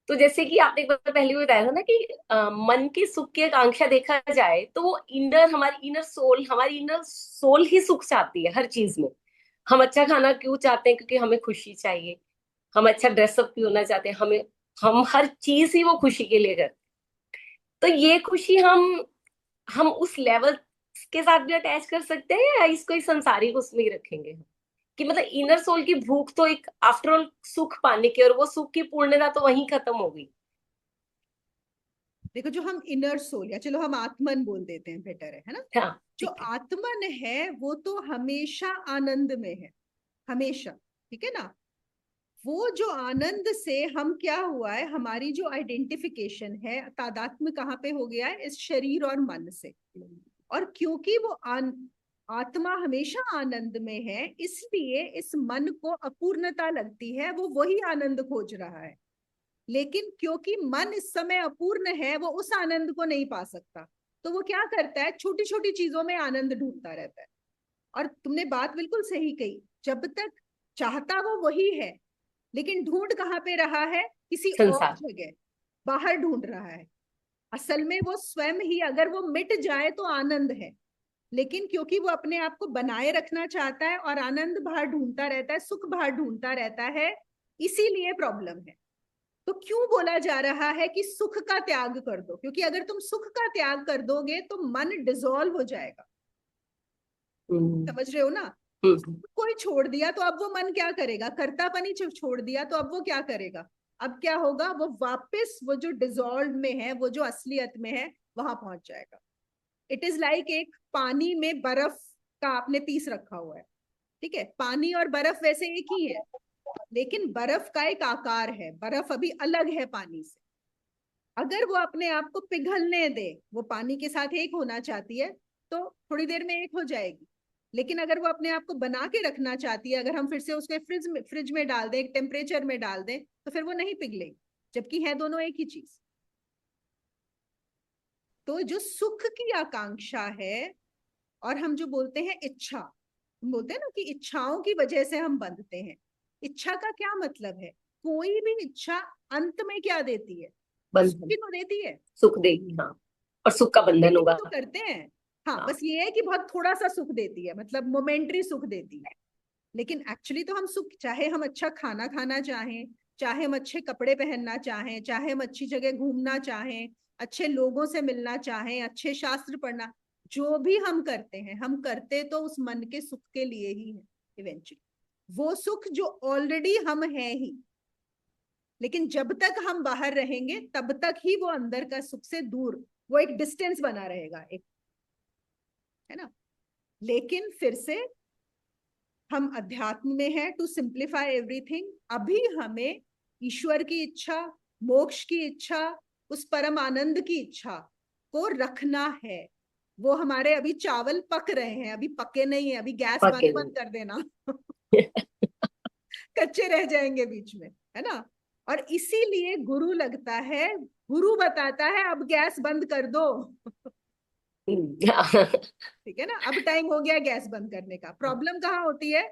तो जैसे कि आपने एक बार पहले भी बताया था ना कि मन की सुख की आकांक्षा देखा जाए तो वो हमारी इनर सोल ही सुख चाहती है हर चीज में। हम अच्छा खाना क्यों चाहते हैं? क्योंकि हमें खुशी चाहिए। हम अच्छा ड्रेसअप क्यों होना चाहते हैं? हम हर चीज ही वो खुशी के लिए करते हैं। तो ये खुशी हम उस लेवल के साथ भी अटैच कर सकते हैं या इसको इस संसारिक उसमें ही रखेंगे कि मतलब इनर सोल की भूख तो एक आफ्टर ऑल सुख पाने की, और वो सुख की पूर्णता तो वहीं खत्म हो गई। देखो, जो हम इनर सोल, या चलो हम आत्मन बोल देते हैं, बेटर है ना। हाँ, जो ठीक है। आत्मन है वो तो हमेशा आनंद में है, हमेशा, ठीक है ना। वो जो आनंद से हम क्या हुआ है, हमारी जो आइडेंटिफिकेशन है, तादात्म्य कहाँ पे हो गया है, इस शरीर और मन से। और क्योंकि वो आत्मा हमेशा आनंद में है, इसलिए इस मन को अपूर्णता लगती है, वो वही आनंद खोज रहा है। लेकिन क्योंकि मन इस समय अपूर्ण है, वो उस आनंद को नहीं पा सकता, तो वो क्या करता है, छोटी छोटी चीजों में आनंद ढूंढता रहता है। और तुमने बात बिल्कुल सही कही, जब तक चाहता वो वही है, लेकिन ढूंढ कहाँ पे रहा है, किसी और संसार। जगह बाहर ढूंढ रहा है। असल में वो स्वयं ही अगर वो मिट जाए तो आनंद है, लेकिन क्योंकि वो अपने आप को बनाए रखना चाहता है और आनंद बाहर ढूंढता रहता है, सुख बाहर ढूंढता रहता है, इसीलिए प्रॉब्लम है। तो क्यों बोला जा रहा है कि सुख का त्याग कर दो? क्योंकि अगर तुम सुख का त्याग कर दोगे तो मन डिसॉल्व हो जाएगा। समझ रहे हो ना? कोई छोड़ दिया तो अब वो मन क्या करेगा? कर्तापनी छोड़ दिया तो अब वो क्या करेगा? अब क्या होगा? वो वापस वो जो डिसॉल्व में है, वो जो असलियत में है, वहां पहुंच जाएगा। इट इज लाइक एक पानी में बर्फ का आपने पीस रखा हुआ है, ठीक है? पानी और बर्फ वैसे एक ही है, लेकिन बर्फ का एक आकार है, बर्फ अभी अलग है पानी से। अगर वो अपने आप को पिघलने दे, वो पानी के साथ एक होना चाहती है तो थोड़ी देर में एक हो जाएगी। लेकिन अगर वो अपने आप को बना के रखना चाहती है, अगर हम फिर से उसके फ्रिज में डाल दें, एक टेम्परेचर में डाल दें, तो फिर वो नहीं पिघलेगी, जबकि है दोनों एक ही चीज। तो जो सुख की आकांक्षा है, और हम जो बोलते हैं इच्छा, हम बोलते हैं ना कि इच्छाओं की वजह से हम बंधते हैं। इच्छा का क्या मतलब है? कोई भी इच्छा अंत में क्या देती है? सुख ही तो देती है। सुख देगी, हाँ, और सुख का बंधन होगा। तो करते हैं, हाँ, हाँ। बस ये है कि बहुत थोड़ा सा सुख देती है, मतलब मोमेंट्री सुख देती है। लेकिन एक्चुअली तो हम सुख, चाहे हम अच्छा खाना खाना चाहें, चाहे हम अच्छे कपड़े पहनना चाहें, चाहे हम अच्छी जगह घूमना चाहें, अच्छे लोगों से मिलना चाहें, अच्छे शास्त्र पढ़ना, जो भी हम करते हैं, हम करते तो उस मन के सुख के लिए ही है इवेंचुअली। वो सुख जो ऑलरेडी हम हैं ही। लेकिन जब तक हम बाहर रहेंगे तब तक ही वो अंदर का सुख से दूर, वो एक डिस्टेंस बना रहेगा, एक, है ना? लेकिन फिर से हम अध्यात्म में हैं, टू सिंप्लीफाई एवरीथिंग। अभी हमें ईश्वर की इच्छा, मोक्ष की इच्छा, उस परम आनंद की इच्छा को रखना है। वो हमारे अभी चावल पक रहे हैं, अभी पके नहीं है, अभी गैस बंद कर देना कच्चे रह जाएंगे बीच में, है ना? और इसीलिए गुरु लगता है, गुरु बताता है अब गैस बंद कर दो ठीक है ना? अब टाइम हो गया गैस बंद करने का। प्रॉब्लम कहाँ होती है?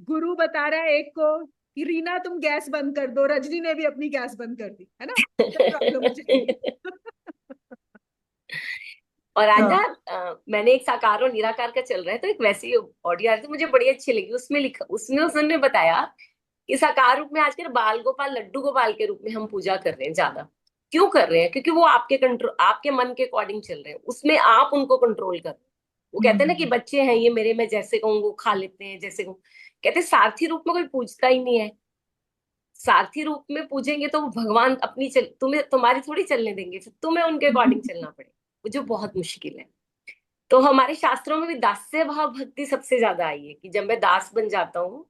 गुरु बता रहा है एक को कि रीना तुम गैस बंद कर दो, रजनी ने भी अपनी गैस बंद कर दी, है ना? प्रॉब्लम हो जाएगी और आज ना मैंने एक साकार और निराकार का चल रहा है, तो एक वैसी ऑडियो आ रही थी, मुझे बड़ी अच्छी लगी। उसमें लिखा, उसने उसने बताया कि साकार रूप में आजकल बाल गोपाल, लड्डू गोपाल के रूप में हम पूजा कर रहे हैं ज्यादा। क्यों कर रहे हैं? क्योंकि वो आपके कंट्रोल, आपके मन के अकॉर्डिंग चल रहे हैं, उसमें आप उनको कंट्रोल कर रहे हैं। वो कहते हैं ना कि बच्चे हैं ये मेरे, मैं जैसे कहूँ वो खा लेते हैं, जैसे कहूँ। कहते सारथी रूप में कोई पूजता ही नहीं है। सारथी रूप में पूजेंगे तो वो भगवान अपनी तुम्हें, तुम्हारी थोड़ी चलने देंगे, फिर तुम्हें उनके अकॉर्डिंग चलना पड़ेगा, वो जो बहुत मुश्किल है। तो हमारे शास्त्रों में भी दास्य भाव भक्ति सबसे ज्यादा आई है, कि जब मैं दास बन जाता हूँ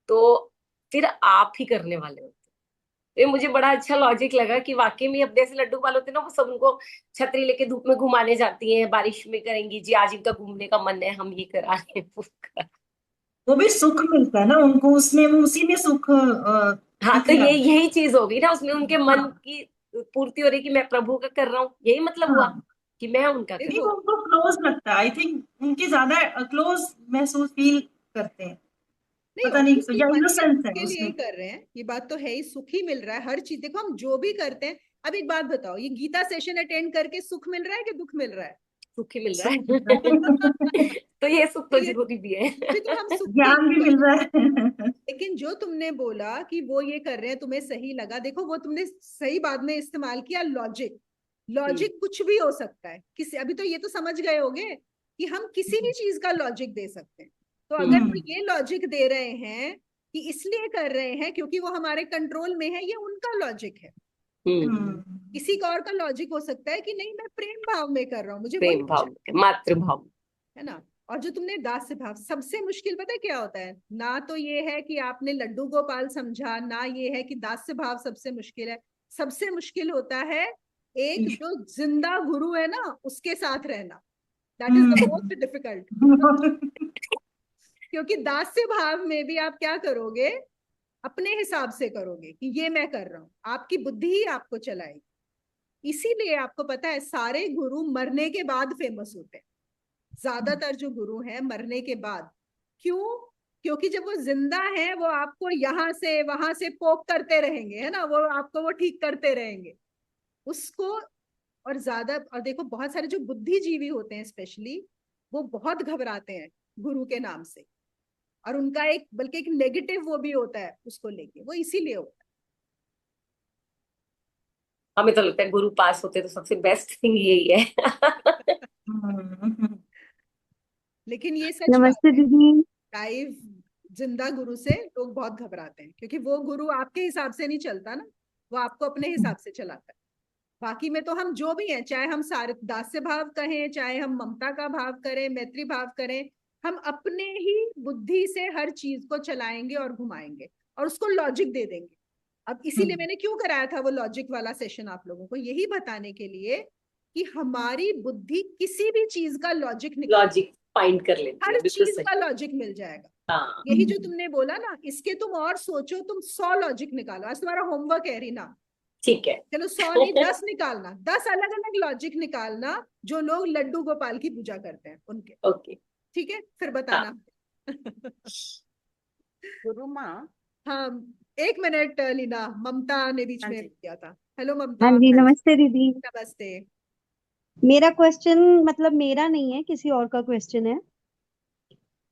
तो फिर आप ही करने वाले होते हैं। तो ये मुझे बड़ा अच्छा लॉजिक लगा कि वाकई में अब जैसे लड्डू वाले होते हैं ना, वो सब उनको छतरी लेके धूप में घुमाने जाती हैं, बारिश में करेंगी जी, आज इनका घूमने का मन है, हम ये करा रहे हैं, वो करा। वो भी सुख मिलता है ना उनको उसमें, वो उसी में सुख हाँ, तो दिख रहा ये है। यही चीज होगी ना, उसमें उनके मन हाँ, की पूर्ति हो रही कि मैं प्रभु का कर रहा हूँ, यही मतलब हुआ हाँ, कि मैं उनका कर नहीं रहा वो हूँ। उनको क्लोज लगता है, आई थिंक उनकी ज्यादा क्लोज महसूस फील करते हैं। नहीं, पता नहीं, ऑब्वियसली या मन के इनोसेंस सुख है के लिए ही उसमें। कर रहे हैं, ये बात तो है ही, सुख ही मिल रहा है हर चीज। देखो हम जो भी करते हैं, अब एक बात बताओ, ये गीता सेशन अटेंड करके सुख मिल रहा है कि दुख मिल रहा है? सुख ही मिल रहा सुख मिल है रहा है। तो ये सुख तो तो ये जरूरी भी है भी तो हम सुख के ज्ञान भी लिए कर मिल रहे हैं। रहा है। लेकिन जो तुमने बोला कि वो ये कर रहे हैं, तुम्हें सही लगा, देखो वो तुमने सही बाद में इस्तेमाल किया, लॉजिक। लॉजिक कुछ भी हो सकता है, किसी, अभी तो ये तो समझ गए होगे कि हम किसी भी चीज का लॉजिक दे सकते हैं। तो अगर वो ये लॉजिक दे रहे हैं कि इसलिए कर रहे हैं क्योंकि वो हमारे कंट्रोल में है, ये उनका लॉजिक है। किसी का और का लॉजिक हो सकता है कि नहीं, मैं प्रेम भाव में कर रहा हूँ, मुझे वही प्रेम भाव, मातृ भाव। है ना? और जो तुमने दास्य भाव, सबसे मुश्किल पता है क्या होता है? ना तो ये है कि आपने लड्डू गोपाल समझा, ना ये है कि दास्य भाव सबसे मुश्किल है। सबसे मुश्किल होता है एक जो जिंदा गुरु है ना, उसके साथ रहना। That is the most difficult क्योंकि दास्य भाव में भी आप क्या करोगे? अपने हिसाब से करोगे कि ये मैं कर रहा हूं, आपकी बुद्धि ही आपको चलाएगी। इसीलिए आपको पता है सारे गुरु मरने के बाद फेमस होते हैं। ज्यादातर जो गुरु हैं मरने के बाद। क्यों? क्योंकि जब वो जिंदा है वो आपको यहाँ से वहां से पोक करते रहेंगे, है ना? वो आपको वो ठीक करते रहेंगे उसको। और ज्यादा, और देखो बहुत सारे जो बुद्धिजीवी होते हैं स्पेशली, वो बहुत घबराते हैं गुरु के नाम से। और उनका एक बल्कि एक नेगेटिव वो भी होता है उसको लेके, वो इसीलिए होता हमें तो लगता है गुरु पास होते तो सबसे बेस्ट थिंग यही है। हम्म। लेकिन ये सच बात नमस्ते है। दीदी। लाइव जिंदा गुरु से लोग बहुत घबराते हैं, क्योंकि वो गुरु आपके हिसाब से नहीं चलता ना, वो आपको अपने हिसाब से चलाता है। बाकी में तो हम जो भी हैं, चाहे हम सारे दास्य भाव कहें, चाहे हम ममता का भाव करें, मैत्री भाव करें, हम अपने ही बुद्धि से हर चीज को चलाएंगे और घुमाएंगे और उसको लॉजिक दे देंगे। अब इसीलिए मैंने क्यों कराया था वो लॉजिक वाला सेशन आप लोगों को, यही बताने के लिए कि हमारी बुद्धि किसी भी चीज का लॉजिक निकाल, लॉजिक फाइंड कर लेती हर है, बिल्कुल चीज सही। का लॉजिक मिल जाएगा। हाँ यही जो तुमने बोला ना, इसके तुम और सोचो, तुम 100 लॉजिक निकालो। आज तुम्हारा होमवर्क है रीना, ठीक है। चलो 100 नहीं 10 निकालना, 10 अलग अलग लॉजिक निकालना जो लोग लड्डू गोपाल की पूजा करते हैं उनके। ओके। ठीक है, फिर हाँ बताना। गुरु माँ। हाँ, एक मिनट लीना, ममता ने बीच हाँ में जी। किया था। हेलो हाँ ममता। जी, नमस्ते दीदी। नमस्ते। मेरा क्वेश्चन मतलब मेरा नहीं है, किसी और का क्वेश्चन है।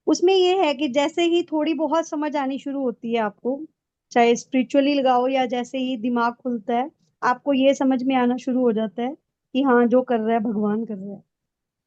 उसमें ये है कि जैसे ही थोड़ी बहुत समझ आनी शुरू होती है आपको, चाहे स्पिरिचुअली लगाओ या जैसे ही दिमाग खुलता है, आपको ये समझ में आना शुरू हो जाता है कि हाँ, जो कर रहा है भगवान कर रहा है।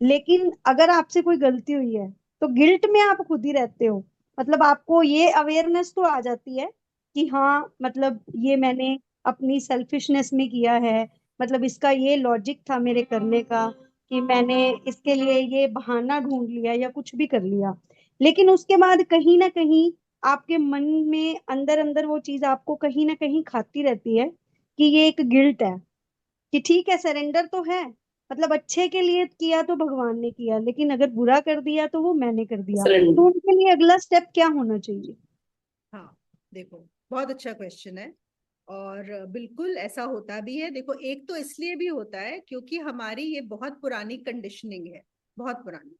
लेकिन अगर आपसे कोई गलती हुई है तो गिल्ट में आप खुद ही रहते हो। मतलब आपको ये अवेयरनेस तो आ जाती है कि हाँ, मतलब ये मैंने अपनी सेल्फिशनेस में किया है, मतलब इसका ये लॉजिक था मेरे करने का, कि मैंने इसके लिए ये बहाना ढूंढ लिया या कुछ भी कर लिया। लेकिन उसके बाद कहीं ना कहीं आपके मन में अंदर अंदर वो चीज आपको कहीं ना कहीं खाती रहती है कि ये एक गिल्ट है, कि ठीक है, सरेंडर तो है, मतलब अच्छे के लिए किया तो भगवान ने किया, लेकिन अगर बुरा कर दिया तो वो मैंने कर दिया। तो सरेंडर। उनके लिए अगला स्टेप क्या होना चाहिए? हाँ, देखो बहुत अच्छा क्वेश्चन है, और बिल्कुल ऐसा होता भी है। देखो, एक तो इसलिए भी होता है क्योंकि हमारी ये बहुत पुरानी कंडीशनिंग है, बहुत पुरानी।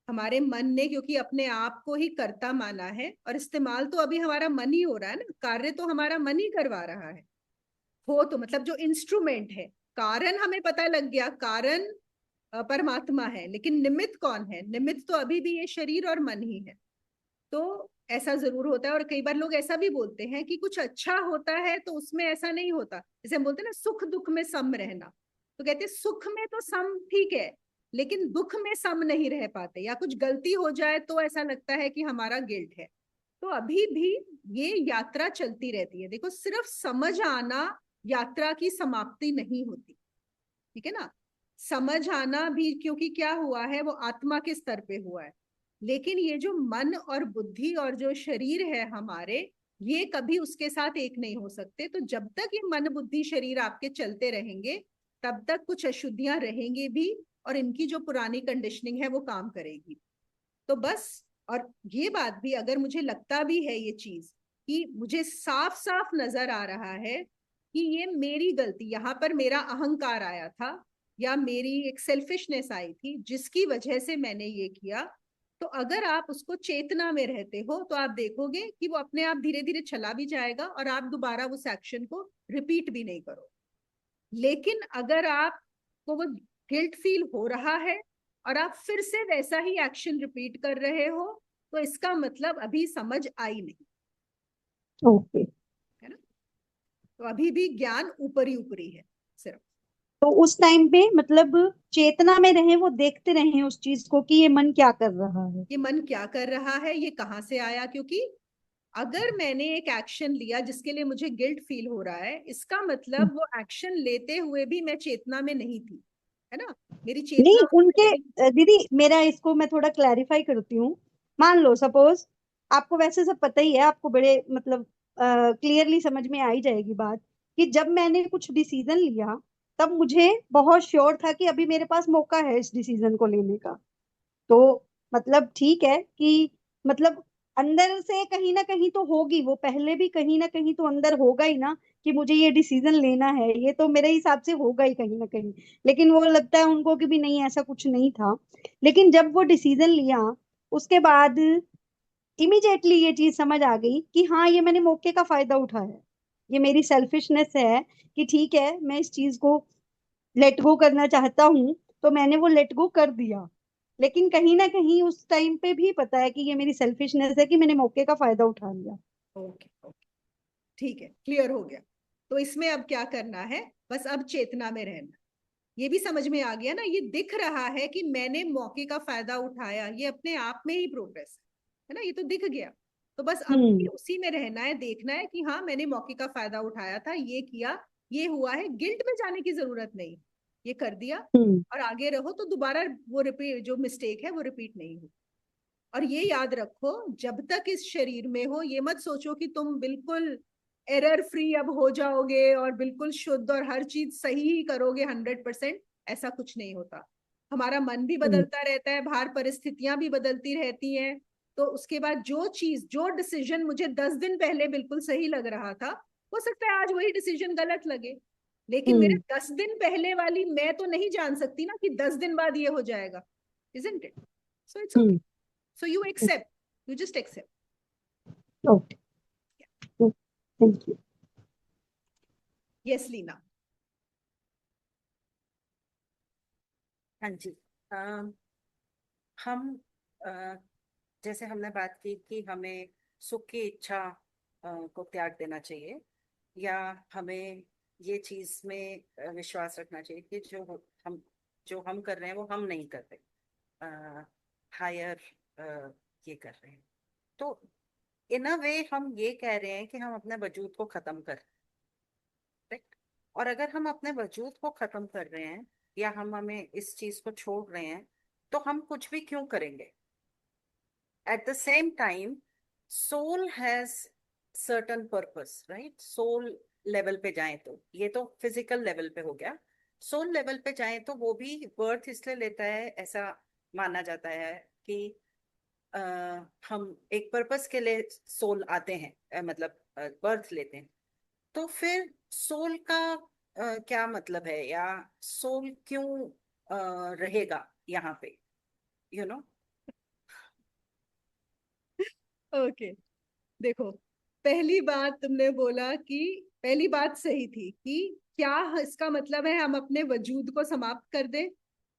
हमारे मन ने क्योंकि अपने आप को ही कर्ता माना है, और इस्तेमाल तो अभी हमारा मन ही हो रहा है ना, कार्य तो हमारा मन ही करवा रहा है। हो तो मतलब जो इंस्ट्रूमेंट है, कारण हमें पता लग गया, कारण परमात्मा है, लेकिन निमित्त कौन है? निमित्त तो अभी भी ये शरीर और मन ही है। तो ऐसा जरूर होता है, और कई बार लोग ऐसा भी बोलते हैं कि कुछ अच्छा होता है तो उसमें ऐसा नहीं होता। जैसे हम बोलते हैं ना, सुख दुख में सम रहना, तो कहते हैं सुख में तो सम ठीक है, लेकिन दुख में सम नहीं रह पाते, या कुछ गलती हो जाए तो ऐसा लगता है कि हमारा गिल्ट है। तो अभी भी ये यात्रा चलती रहती है। देखो, सिर्फ समझ आना यात्रा की समाप्ति नहीं होती, ठीक है ना। समझ आना भी क्योंकि क्या हुआ है, वो आत्मा के स्तर पे हुआ है। लेकिन ये जो मन और बुद्धि और जो शरीर है हमारे, ये कभी उसके साथ एक नहीं हो सकते। तो जब तक ये मन बुद्धि शरीर आपके चलते रहेंगे, तब तक कुछ अशुद्धियां रहेंगी भी, और इनकी जो पुरानी कंडीशनिंग है वो काम करेगी। तो बस, और ये बात भी, अगर मुझे लगता भी है ये चीज कि मुझे साफ साफ नजर आ रहा है कि ये मेरी गलती, यहाँ पर मेरा अहंकार आया था या मेरी एक सेल्फिशनेस आई थी जिसकी वजह से मैंने ये किया, तो अगर आप उसको चेतना में रहते हो तो आप देखोगे कि वो अपने आप धीरे धीरे चला भी जाएगा और आप दोबारा उस एक्शन को रिपीट भी नहीं करो। लेकिन अगर आपको वो गिल्ट फील हो रहा है और आप फिर से वैसा ही एक्शन रिपीट कर रहे हो, तो इसका मतलब अभी समझ आई नहीं, ओके। है ना। तो अभी भी ज्ञान ऊपरी ऊपरी है सिर्फ। तो उस टाइम पे मतलब चेतना में रहे, वो देखते रहे उस चीज को कि ये मन क्या कर रहा है। ये मन क्या कर रहा है, ये कहाँ से आया? क्योंकि अगर मैंने एक एक्शन लिया जिसके लिए मुझे गिल्ट फील हो रहा है, इसका मतलब वो एक्शन लेते हुए भी मैं चेतना में नहीं थी, है ना। मेरी नहीं, चेतना उनके नहीं। दीदी, मेरा इसको मैं थोड़ा क्लैरिफाई करती हूँ। मान लो सपोज, आपको वैसे सब पता ही है, आपको बड़े मतलब क्लियरली समझ में आ ही जाएगी बात, कि जब मैंने कुछ डिसीजन लिया तब मुझे बहुत श्योर था कि अभी मेरे पास मौका है इस डिसीजन को लेने का। तो मतलब ठीक है कि मतलब अंदर से कहीं ना कहीं तो होगी वो, पहले भी कहीं ना कहीं तो अंदर होगा ही ना कि मुझे ये डिसीजन लेना है, ये तो मेरे हिसाब से होगा ही कहीं ना कहीं। लेकिन वो लगता है उनको कि भी नहीं, ऐसा कुछ नहीं था। लेकिन जब वो डिसीजन लिया, उसके बाद इमिजिएटली ये चीज समझ आ गई कि हाँ, ये मैंने मौके का फायदा उठाया, ये मेरी सेल्फिशनेस है कि ठीक है, मैं इस चीज को लेट गो करना चाहता हूँ, तो मैंने वो लेट गो कर दिया। लेकिन कहीं ना कहीं उस टाइम पे भी पता है कि ये मेरी सेल्फिशनेस है कि मैंने मौके का फायदा उठा लिया। ओके ओके, ठीक है, क्लियर हो गया। तो इसमें अब क्या करना है, बस अब चेतना में रहना। ये भी समझ में आ गया ना, ये दिख रहा है कि मैंने मौके का फायदा उठाया, ये अपने आप में ही प्रोग्रेस है ना, ये तो दिख गया। तो बस अब भी उसी में रहना है, देखना है कि हाँ मैंने मौके का फायदा उठाया था, ये किया, ये हुआ है। गिल्ट में जाने की जरूरत नहीं, ये कर दिया और आगे रहो, तो दोबारा वो रिपीट, जो मिस्टेक है वो रिपीट नहीं हो। और ये याद रखो, जब तक इस शरीर में हो, ये मत सोचो कि तुम बिल्कुल एरर फ्री अब हो जाओगे और बिल्कुल शुद्ध और हर चीज सही ही करोगे 100%। ऐसा कुछ नहीं होता। हमारा मन भी बदलता रहता है, बाहर परिस्थितियां भी बदलती रहती हैं। तो उसके बाद जो चीज, जो डिसीजन मुझे 10 दिन पहले बिल्कुल सही लग रहा था, हो सकता है आज वही डिसीजन गलत लगे। लेकिन मेरे 10 दिन पहले वाली मैं तो नहीं जान सकती ना कि 10 दिन बाद ये हो जाएगा, isn't it? So it's okay. So you accept, you just accept. Okay, thank you. Yes, Leena. हाँ जी, हम जैसे हमने बात की कि हमें सुख की इच्छा को त्याग देना चाहिए, या हमें ये चीज में विश्वास रखना चाहिए कि जो हम कर रहे हैं वो हम नहीं कर रहे, हायर ये कर रहे हैं। तो इन अ वे हम ये कह रहे हैं कि हम अपने वजूद को खत्म कर रहे हैं। और अगर हम अपने वजूद को खत्म कर रहे हैं या हमें इस चीज को छोड़ रहे हैं, तो हम कुछ भी क्यों करेंगे? At the same time, soul has certain purpose, right? Soul level पे जाएं तो, ये तो फिजिकल लेवल पे हो गया। सोल लेवल पे जाएं तो वो भी बर्थ इसलिए लेता है, ऐसा माना जाता है कि हम एक पर्पस के लिए सोल आते हैं, मतलब बर्थ लेते हैं। तो फिर सोल का क्या मतलब है, या सोल क्यों रहेगा यहाँ पे, यू नो? ओके, देखो, पहली बात तुमने बोला कि पहली बात सही थी कि क्या इसका मतलब है हम अपने वजूद को समाप्त कर दें।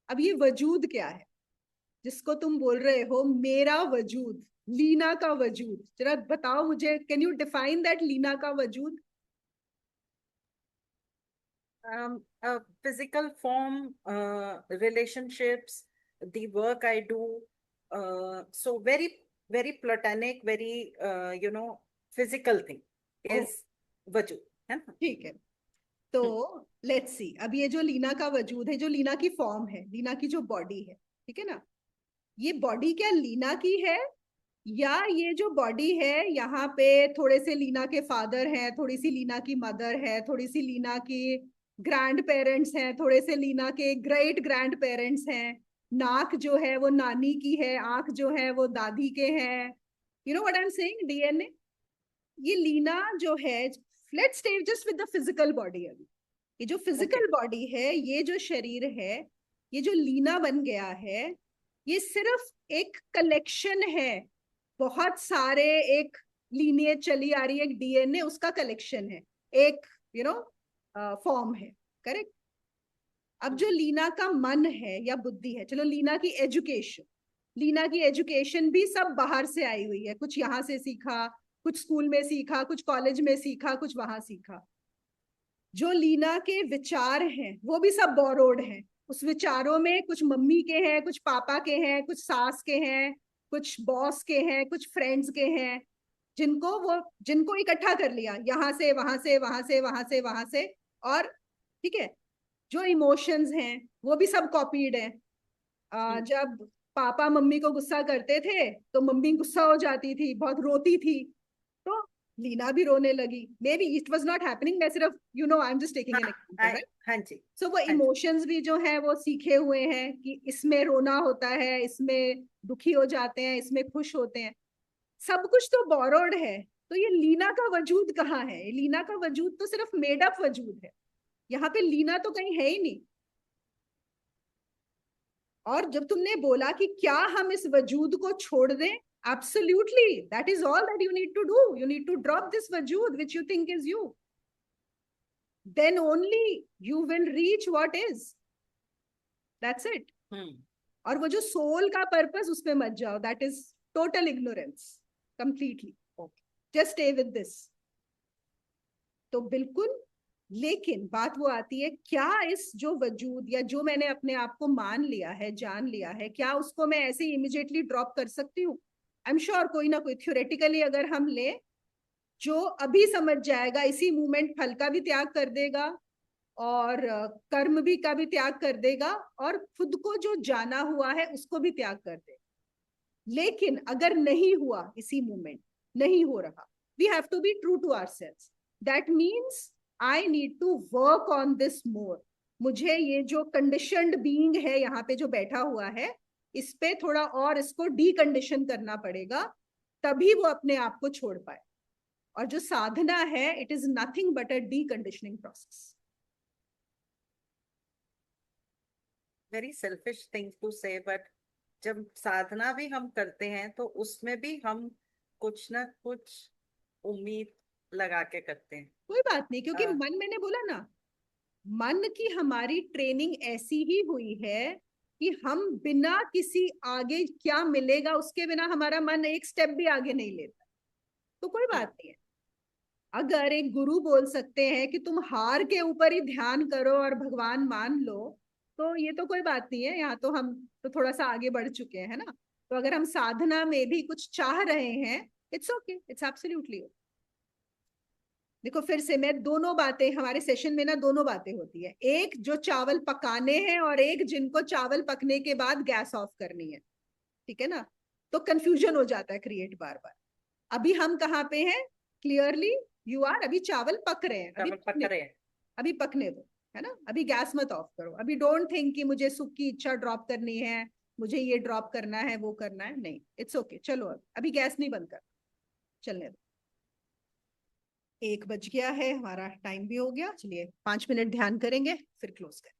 अब ये वजूद क्या है जिसको तुम बोल रहे हो मेरा वजूद, लीना का वजूद? जरा बताओ मुझे, can you define that Leena का वजूद? Physical form, relationships, the work I do, so very platonic, very physical thing is वजूद, है ना? ठीक है, तो लेट्स सी, अब ये जो लीना का वजूद है, जो लीना की फॉर्म है, लीना की जो बॉडी है, ठीक है ना, ये बॉडी क्या लीना की है, या ये जो बॉडी है यहाँ पे थोड़े से लीना के फादर हैं, थोड़ी सी लीना की मदर है, थोड़ी सी लीना की ग्रैंड पेरेंट्स हैं, थोड़े से लीना के ग्रेट ग्रैंड पेरेंट्स हैं, नाक जो है वो नानी की है, आंख जो है वो दादी के हैं, you know what I am saying, DNA. ये लीना जो है, let's stay just with the physical body. अभी ये जो फिजिकल बॉडी है, ये जो शरीर है, ये जो लीना बन गया है, ये सिर्फ एक कलेक्शन है, बहुत सारे, एक लीनियज चली आ रही है, एक डीएनए, उसका कलेक्शन है, एक फॉर्म है, करेक्ट? अब जो लीना का मन है या बुद्धि है, चलो लीना की एजुकेशन भी सब बाहर से आई हुई है, कुछ यहाँ से सीखा, कुछ स्कूल में सीखा, कुछ कॉलेज में सीखा, कुछ वहां सीखा। जो लीना के विचार हैं वो भी सब बोरोड हैं। उस विचारों में कुछ मम्मी के हैं, कुछ पापा के हैं, कुछ सास के हैं, कुछ बॉस के हैं, कुछ फ्रेंड्स के हैं, जिनको इकट्ठा कर लिया यहाँ से वहां से, वहां से वहां से, वहां से। और ठीक है, जो इमोशंस हैं वो भी सब कॉपीड हैं। जब पापा मम्मी को गुस्सा करते थे तो मम्मी गुस्सा हो जाती थी, बहुत रोती थी, तो लीना भी रोने लगी। May be it was not happening, मैं सिर्फ I am just taking an example, right? हाँ जी। सो वो इमोशंस भी जो है वो सीखे हुए हैं कि इसमें रोना होता है, इसमें दुखी हो जाते हैं, इसमें खुश होते हैं, सब कुछ तो बोरोड है। तो ये लीना का वजूद कहाँ है? लीना का वजूद तो सिर्फ मेड अप वजूद है, यहाँ पे लीना तो कहीं है ही नहीं। और जब तुमने बोला कि क्या हम इस वजूद को छोड़ दें, absolutely, that is all that you need to do. You need to drop this wajud which you think is you, then only you will reach what is. That's it. और वो जो सोल का पर्पस, उसमें मत जाओ, that is total ignorance completely. Just stay with this. तो बिल्कुल, लेकिन बात वो आती है, क्या इस जो वजूद या जो मैंने अपने आप को मान लिया है, जान लिया है, क्या उसको मैं ऐसे ही इमिजिएटली ड्रॉप कर सकती हूँ? आई एम श्योर कोई ना कोई थ्योरेटिकली अगर हम ले, जो अभी समझ जाएगा इसी मूवमेंट फल का भी त्याग कर देगा और कर्म भी का भी त्याग कर देगा और खुद को जो जाना हुआ है उसको भी त्याग कर देगा। लेकिन अगर नहीं हुआ, इसी मूवमेंट नहीं हो रहा, we have to be true to ourselves. That means I need to work on this more. मुझे ये जो कंडीशनड बीइंग है यहाँ पे जो बैठा हुआ है, इस पे थोड़ा और इसको डीकंडीशन करना पड़ेगा, तभी वो अपने आप को छोड़ पाए। और जो साधना है, it is nothing but a deconditioning process. Very selfish thing to say, but जब साधना भी हम करते हैं तो उसमें भी हम कुछ ना कुछ उम्मीद लगा के करते हैं। कोई बात नहीं, क्योंकि हाँ। मन, मैंने बोला ना, मन की हमारी ट्रेनिंग ऐसी ही हुई है कि हम बिना किसी आगे क्या मिलेगा उसके बिना हमारा मन एक स्टेप भी आगे नहीं लेता। तो कोई बात नहीं है। अगर एक गुरु बोल सकते हैं कि तुम हार के ऊपर ही ध्यान करो और भगवान मान लो, तो ये तो कोई बात नहीं है। यहाँ तो हम तो थोड़ा सा आगे बढ़ चुके हैं ना। तो अगर हम साधना में भी कुछ चाह रहे हैं, इट्स ओके, इट्स एब्सोल्युटली। देखो फिर से मैं दोनों बातें, हमारे सेशन में ना दोनों बातें होती है, एक जो चावल पकाने हैं और एक जिनको चावल पकने के बाद गैस ऑफ करनी है। ठीक है ना? तो कंफ्यूजन हो जाता है क्रिएट बार बार। अभी हम कहाँ पे हैं? क्लियरली यू आर, अभी चावल पक रहे हैं, अभी चावल पक रहे हैं। अभी पकने दो, है ना? अभी गैस मत ऑफ करो। अभी डोंट थिंक कि मुझे सुख की इच्छा ड्रॉप करनी है, मुझे ये ड्रॉप करना है, वो करना है, नहीं, इट्स ओके। चलो अभी गैस नहीं बंद कर, चलने दो। 1 बज गया है, हमारा टाइम भी हो गया। चलिए 5 मिनट ध्यान करेंगे, फिर क्लोज करें।